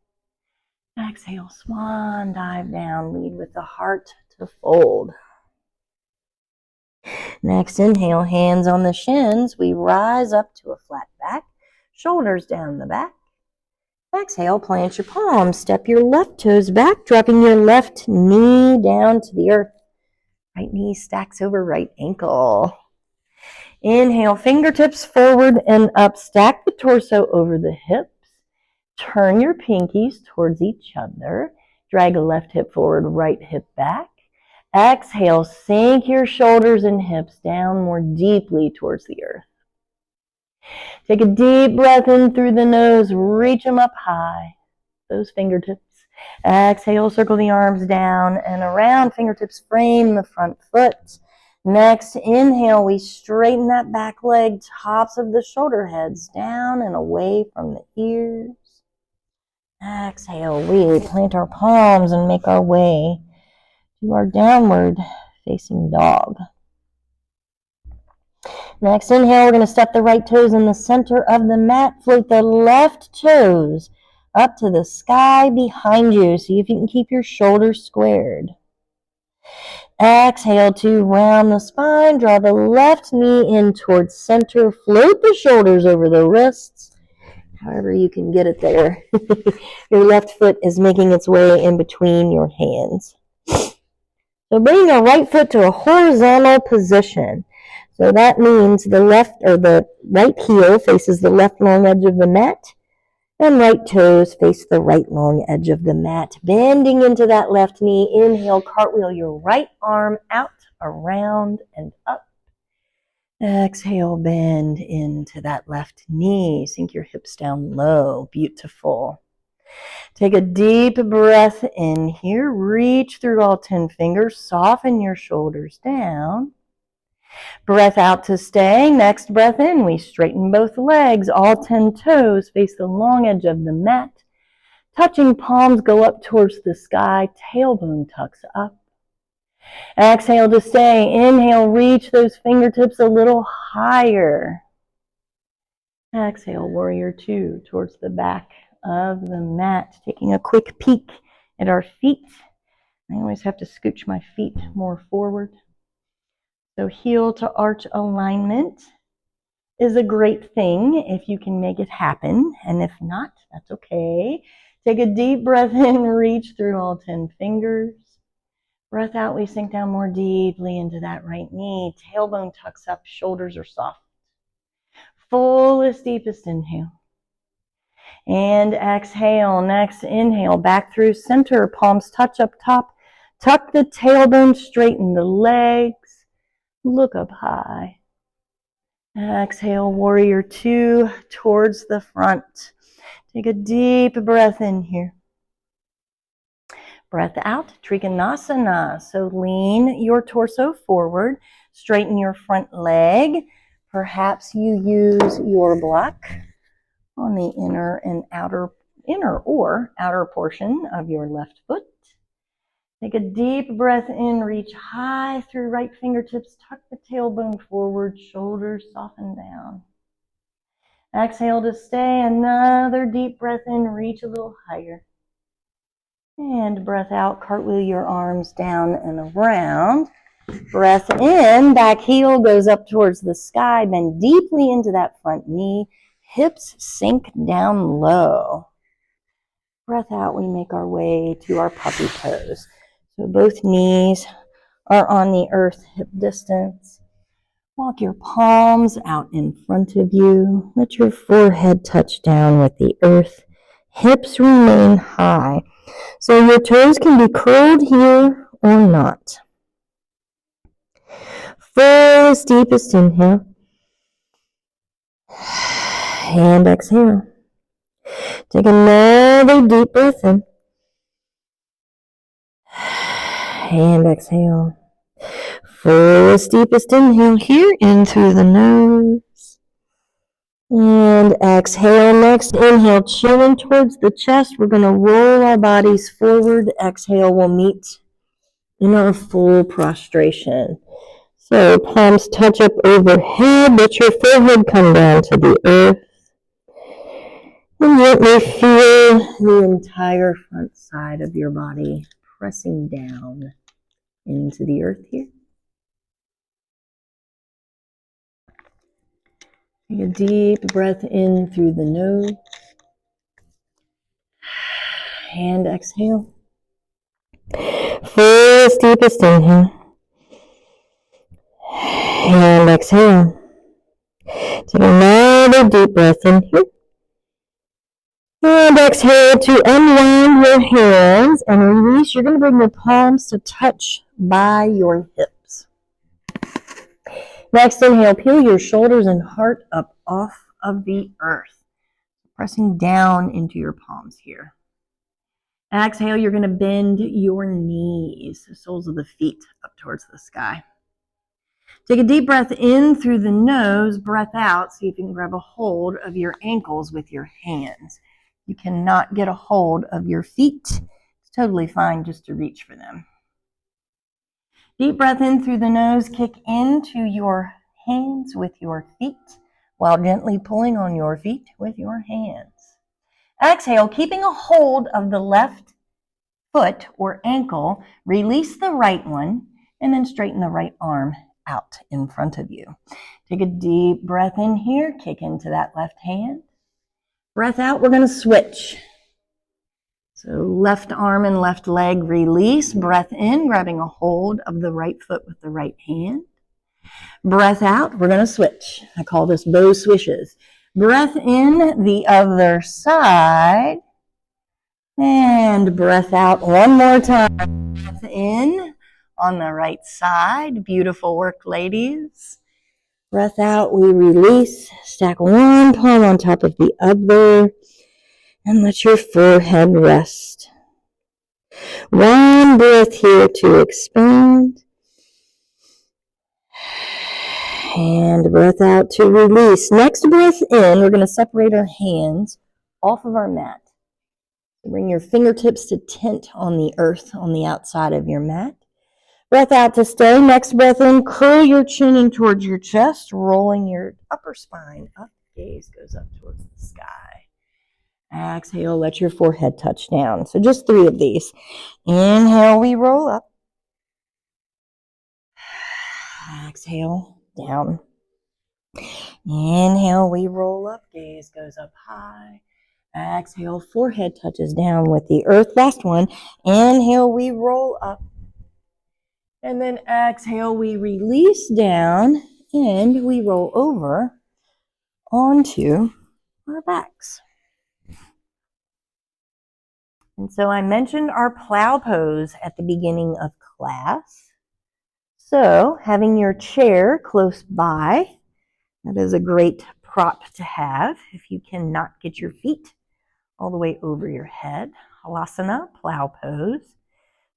A: Exhale, swan dive down, lead with the heart to fold. Next inhale, hands on the shins. We rise up to a flat back, shoulders down the back. Exhale, plant your palms. Step your left toes back, dropping your left knee down to the earth. Right knee stacks over right ankle. Inhale, fingertips forward and up. Stack the torso over the hips. Turn your pinkies towards each other. Drag a left hip forward, right hip back. Exhale, sink your shoulders and hips down more deeply towards the earth. Take a deep breath in through the nose. Reach them up high, those fingertips. Exhale, circle the arms down and around. Fingertips frame the front foot. Next inhale, we straighten that back leg, tops of the shoulder heads down and away from the ears. Exhale, we plant our palms and make our way to our downward facing dog. Next inhale, we're going to step the right toes in the center of the mat. Float the left toes up to the sky behind you. See if you can keep your shoulders squared. Exhale to round the spine. Draw the left knee in towards center. Float the shoulders over the wrists. However you can get it there. Your left foot is making its way in between your hands. So bring your right foot to a horizontal position. So that means the right heel faces the left long edge of the mat, and right toes face the right long edge of the mat. Bending into that left knee. Inhale, cartwheel your right arm out, around, and up. Exhale, bend into that left knee. Sink your hips down low. Beautiful. Take a deep breath in here. Reach through all 10 fingers. Soften your shoulders down. Breath out to stay. Next breath in. We straighten both legs. All 10 toes face the long edge of the mat. Touching palms go up towards the sky. Tailbone tucks up. Exhale to stay. Inhale, reach those fingertips a little higher. Exhale, warrior two towards the back of the mat. Taking a quick peek at our feet. I always have to scooch my feet more forward. So heel to arch alignment is a great thing if you can make it happen. And if not, that's okay. Take a deep breath in, reach through all 10 fingers. Breath out, we sink down more deeply into that right knee. Tailbone tucks up, shoulders are soft. Fullest, deepest inhale. And exhale. Next inhale, back through center, palms touch up top. Tuck the tailbone, straighten the legs. Look up high. Exhale, warrior two towards the front. Take a deep breath in here. Breath out, Trikonasana. So lean your torso forward, straighten your front leg. Perhaps you use your block on the inner or outer portion of your left foot. Take a deep breath in, reach high through right fingertips, tuck the tailbone forward, shoulders soften down. Exhale to stay, another deep breath in, reach a little higher. And breath out, cartwheel your arms down and around. Breath in, back heel goes up towards the sky, bend deeply into that front knee, hips sink down low. Breath out, we make our way to our puppy pose. So both knees are on the earth, hip distance. Walk your palms out in front of you. Let your forehead touch down with the earth. Hips remain high. So your toes can be curled here or not. Fullest, deepest inhale. And exhale. Take another deep breath in. And exhale. Fullest, deepest inhale here in through the nose. And exhale. Next inhale, chin towards the chest. We're going to roll our bodies forward. Exhale, we'll meet in our full prostration. So palms touch up overhead. Let your forehead come down to the earth. And gently feel the entire front side of your body pressing down into the earth here. Take a deep breath in through the nose. And exhale. Fullest, deepest inhale. And exhale. Take another deep breath in here. And exhale to unwind your hands and release. You're going to bring the palms to touch by your hips. Next inhale, peel your shoulders and heart up off of the earth. Pressing down into your palms here. Exhale, you're going to bend your knees, the soles of the feet up towards the sky. Take a deep breath in through the nose, breath out, see if you can grab a hold of your ankles with your hands. You cannot get a hold of your feet. It's totally fine just to reach for them. Deep breath in through the nose. Kick into your hands with your feet while gently pulling on your feet with your hands. Exhale, keeping a hold of the left foot or ankle. Release the right one and then straighten the right arm out in front of you. Take a deep breath in here. Kick into that left hand. Breath out. We're going to switch. So left arm and left leg release. Breath in, grabbing a hold of the right foot with the right hand. Breath out. We're going to switch. I call this bow swishes. Breath in the other side. And breath out one more time. Breath in on the right side. Beautiful work, ladies. Breath out, we release. Stack one palm on top of the other. And let your forehead rest. One breath here to expand. And breath out to release. Next breath in, we're going to separate our hands off of our mat. Bring your fingertips to tent on the earth on the outside of your mat. Breath out to stay. Next breath in, curl your chin in towards your chest, rolling your upper spine up. Gaze goes up towards the sky. Exhale, let your forehead touch down. So just 3 of these. Inhale, we roll up. Exhale, down. Inhale, we roll up. Gaze goes up high. Exhale, forehead touches down with the earth. Last one. Inhale, we roll up. And then exhale, we release down and we roll over onto our backs. And so I mentioned our plow pose at the beginning of class. So having your chair close by, that is a great prop to have if you cannot get your feet all the way over your head. Halasana, plow pose.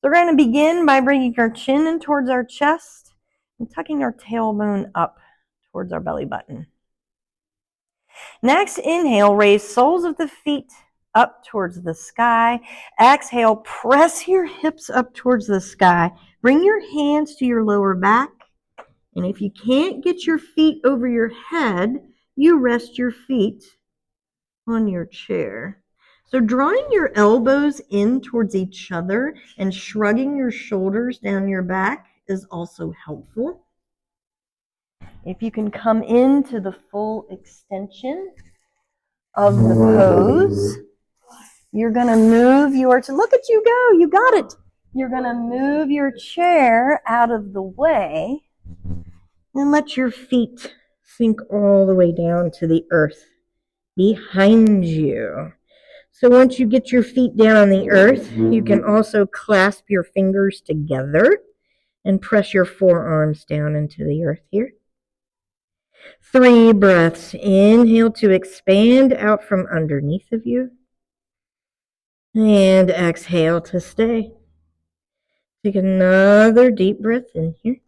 A: So we're going to begin by bringing our chin in towards our chest and tucking our tailbone up towards our belly button. Next, inhale, raise soles of the feet up towards the sky. Exhale, press your hips up towards the sky. Bring your hands to your lower back. And if you can't get your feet over your head, you rest your feet on your chair. So drawing your elbows in towards each other and shrugging your shoulders down your back is also helpful. If you can come into the full extension of the pose, you're going to move look at you go, you got it. You're going to move your chair out of the way and let your feet sink all the way down to the earth behind you. So once you get your feet down on the earth, you can also clasp your fingers together and press your forearms down into the earth here. 3 breaths. Inhale to expand out from underneath of you. And exhale to stay. Take another deep breath in here.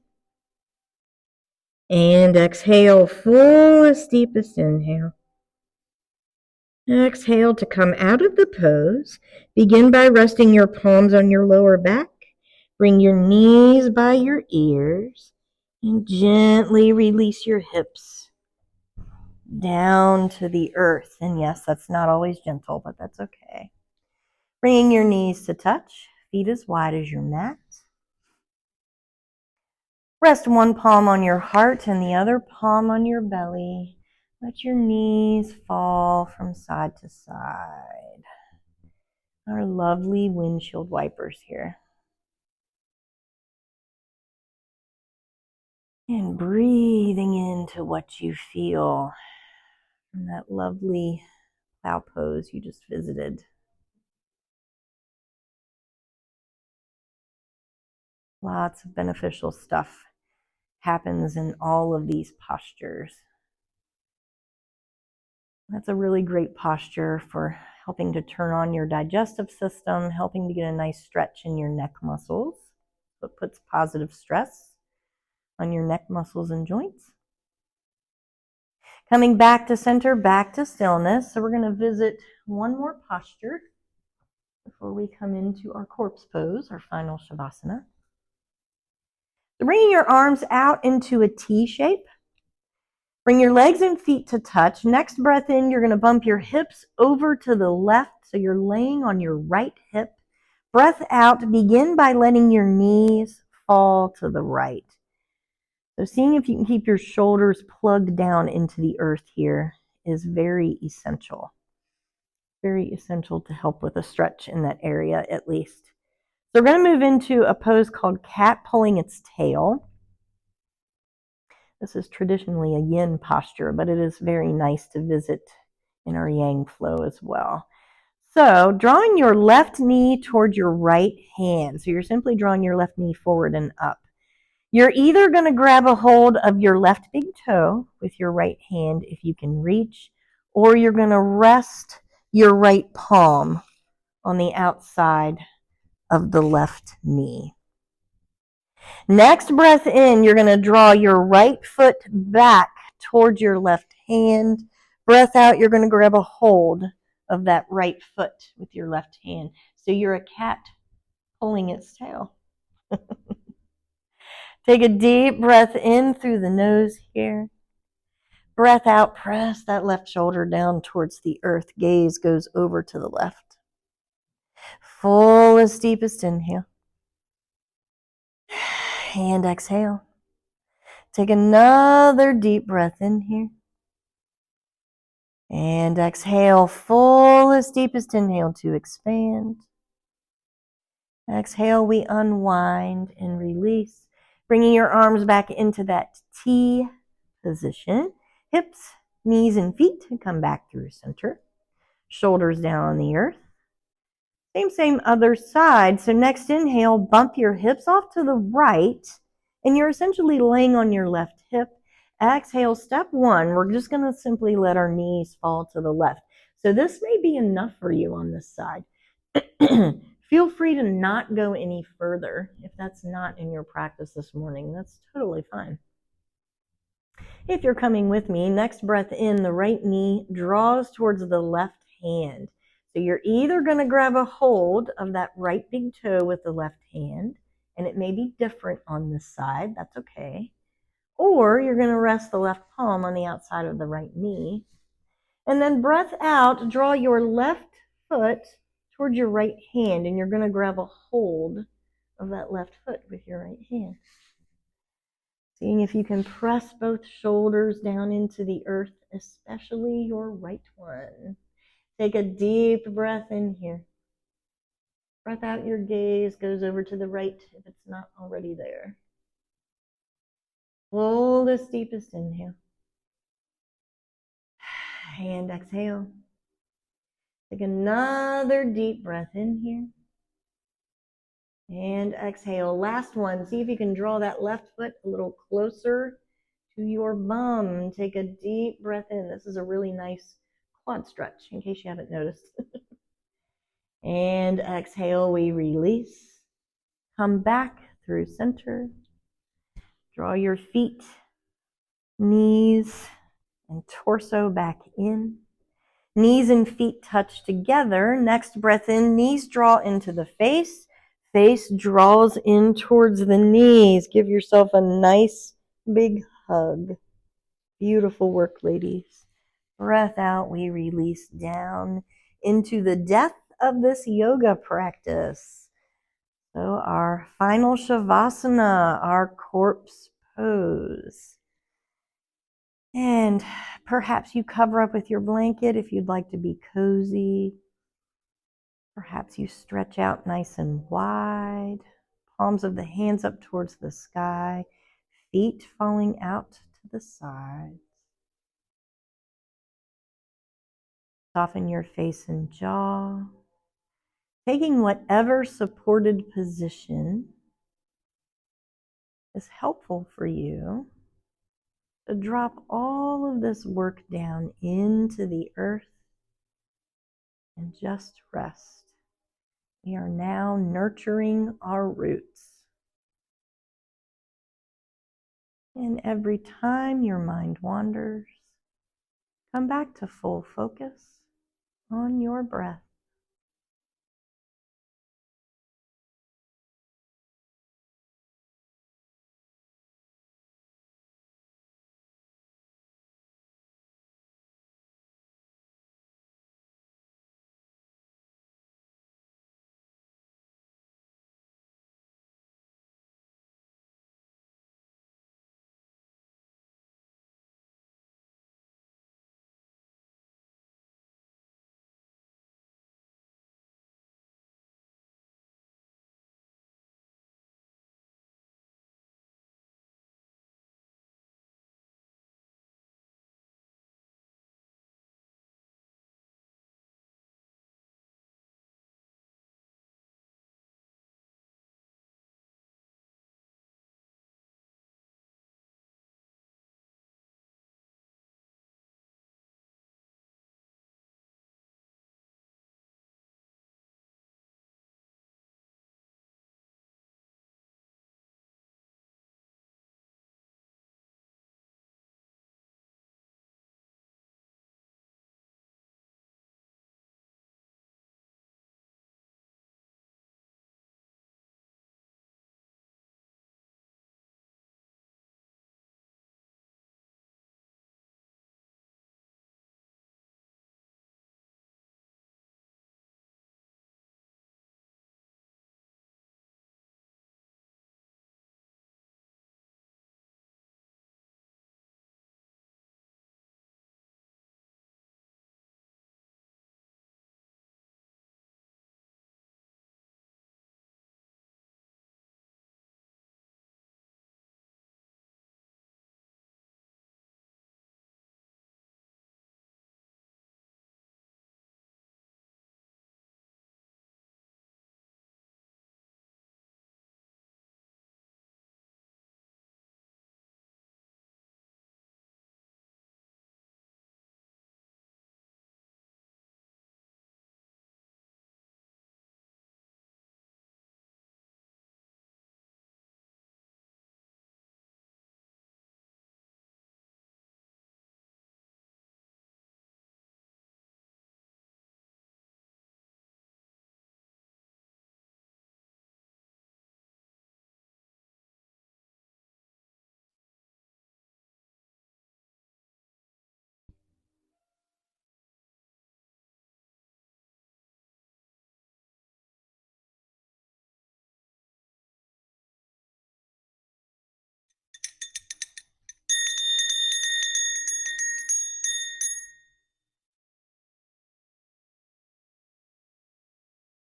A: And exhale, fullest, deepest inhale. Exhale to come out of the pose. Begin by resting your palms on your lower back. Bring your knees by your ears and gently release your hips down to the earth. And yes, that's not always gentle, but that's okay. Bringing your knees to touch, feet as wide as your mat. Rest one palm on your heart and the other palm on your belly. Let your knees fall from side to side. Our lovely windshield wipers here. And breathing into what you feel from that lovely plow pose you just visited. Lots of beneficial stuff happens in all of these postures. That's a really great posture for helping to turn on your digestive system, helping to get a nice stretch in your neck muscles. It puts positive stress on your neck muscles and joints. Coming back to center, back to stillness. So we're going to visit one more posture before we come into our corpse pose, our final Shavasana. So bringing your arms out into a T shape. Bring your legs and feet to touch. Next breath in, you're going to bump your hips over to the left, so you're laying on your right hip. Breath out, begin by letting your knees fall to the right. So seeing if you can keep your shoulders plugged down into the earth here is very essential. Very essential to help with a stretch in that area at least. So we're going to move into a pose called cat pulling its tail. This is traditionally a yin posture, but it is very nice to visit in our yang flow as well. So drawing your left knee toward your right hand. So you're simply drawing your left knee forward and up. You're either going to grab a hold of your left big toe with your right hand if you can reach, or you're going to rest your right palm on the outside of the left knee. Next breath in, you're going to draw your right foot back towards your left hand. Breath out, you're going to grab a hold of that right foot with your left hand. So you're a cat pulling its tail. Take a deep breath in through the nose here. Breath out, press that left shoulder down towards the earth. Gaze goes over to the left. Fullest, deepest inhale. And exhale. Take another deep breath in here. And exhale, fullest, deepest inhale to expand. Exhale, we unwind and release. Bringing your arms back into that T position. Hips, knees, and feet come back through center. Shoulders down on the earth. Same other side. So next inhale, bump your hips off to the right, and you're essentially laying on your left hip. Exhale, step one, we're just going to simply let our knees fall to the left. So this may be enough for you on this side. Feel free to not go any further if that's not in your practice this morning. That's totally fine. If you're coming with me, next breath in, the right knee draws towards the left hand. So you're either going to grab a hold of that right big toe with the left hand, and it may be different on this side, that's okay. Or you're going to rest the left palm on the outside of the right knee. And then breath out, draw your left foot towards your right hand, and you're going to grab a hold of that left foot with your right hand. Seeing if you can press both shoulders down into the earth, especially your right one. Take a deep breath in here. Breath out, your gaze goes over to the right if it's not already there. Fullest, deepest inhale. And exhale. Take another deep breath in here. And exhale. Last one. See if you can draw that left foot a little closer to your bum. Take a deep breath in. This is a really nice quad stretch, in case you haven't noticed. And exhale, we release. Come back through center. Draw your feet, knees, and torso back in. Knees and feet touch together. Next breath in, knees draw into the face. Face draws in towards the knees. Give yourself a nice big hug. Beautiful work, ladies. Breath out, we release down into the depth of this yoga practice. So our final Shavasana, our corpse pose. And perhaps you cover up with your blanket if you'd like to be cozy. Perhaps you stretch out nice and wide. Palms of the hands up towards the sky. Feet falling out to the sides. Soften your face and jaw. Taking whatever supported position is helpful for you to drop all of this work down into the earth and just rest. We are now nurturing our roots. And every time your mind wanders, Come back to full focus on your breath.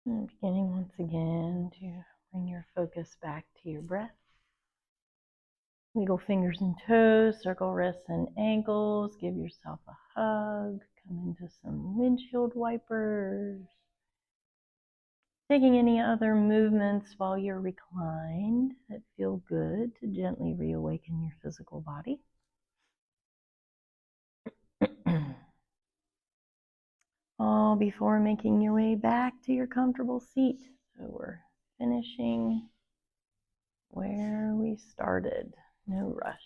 A: And beginning once again to bring your focus back to your breath. Wiggle fingers and toes, circle wrists and ankles, give yourself a hug, come into some windshield wipers. Taking any other movements while you're reclined that feel good to gently reawaken your physical body. All before making your way back to your comfortable seat. So we're finishing where we started. No rush.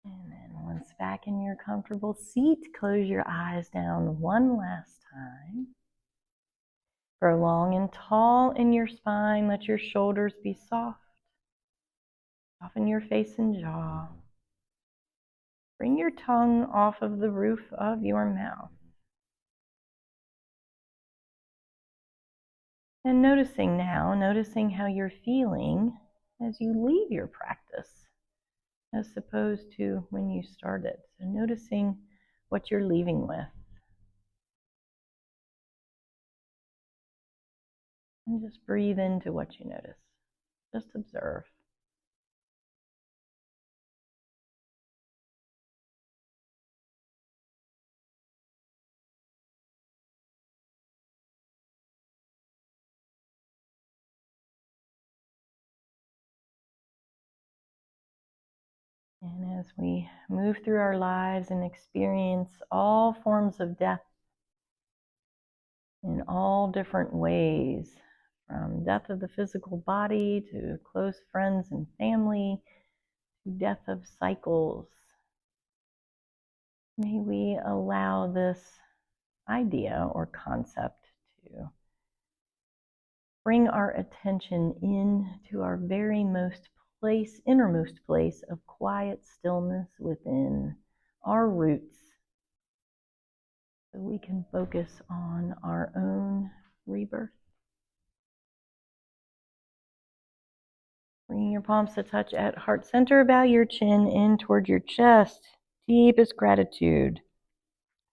A: And then once back in your comfortable seat, close your eyes down one last time. Grow long and tall in your spine. Let your shoulders be soft. Soften your face and jaw. Bring your tongue off of the roof of your mouth. And noticing how you're feeling as you leave your practice, as opposed to when you started. So noticing what you're leaving with. And just breathe into what you notice. Just observe. And as we move through our lives and experience all forms of death in all different ways, from death of the physical body to close friends and family, death of cycles. May we allow this idea or concept to bring our attention into our very innermost place of quiet stillness within our roots, so we can focus on our own rebirth. Bringing your palms to touch at heart center, bow your chin in toward your chest. Deepest gratitude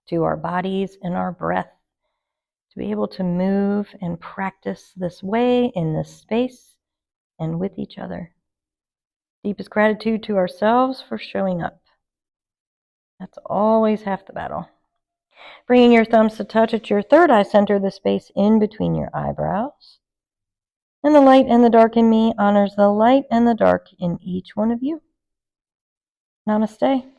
A: to our bodies and our breath to be able to move and practice this way in this space and with each other. Deepest gratitude to ourselves for showing up. That's always half the battle. Bringing your thumbs to touch at your third eye center, the space in between your eyebrows. And the light and the dark in me honors the light and the dark in each one of you. Namaste.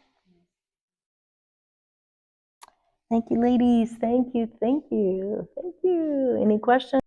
A: Thank you, ladies. Thank you. Any questions?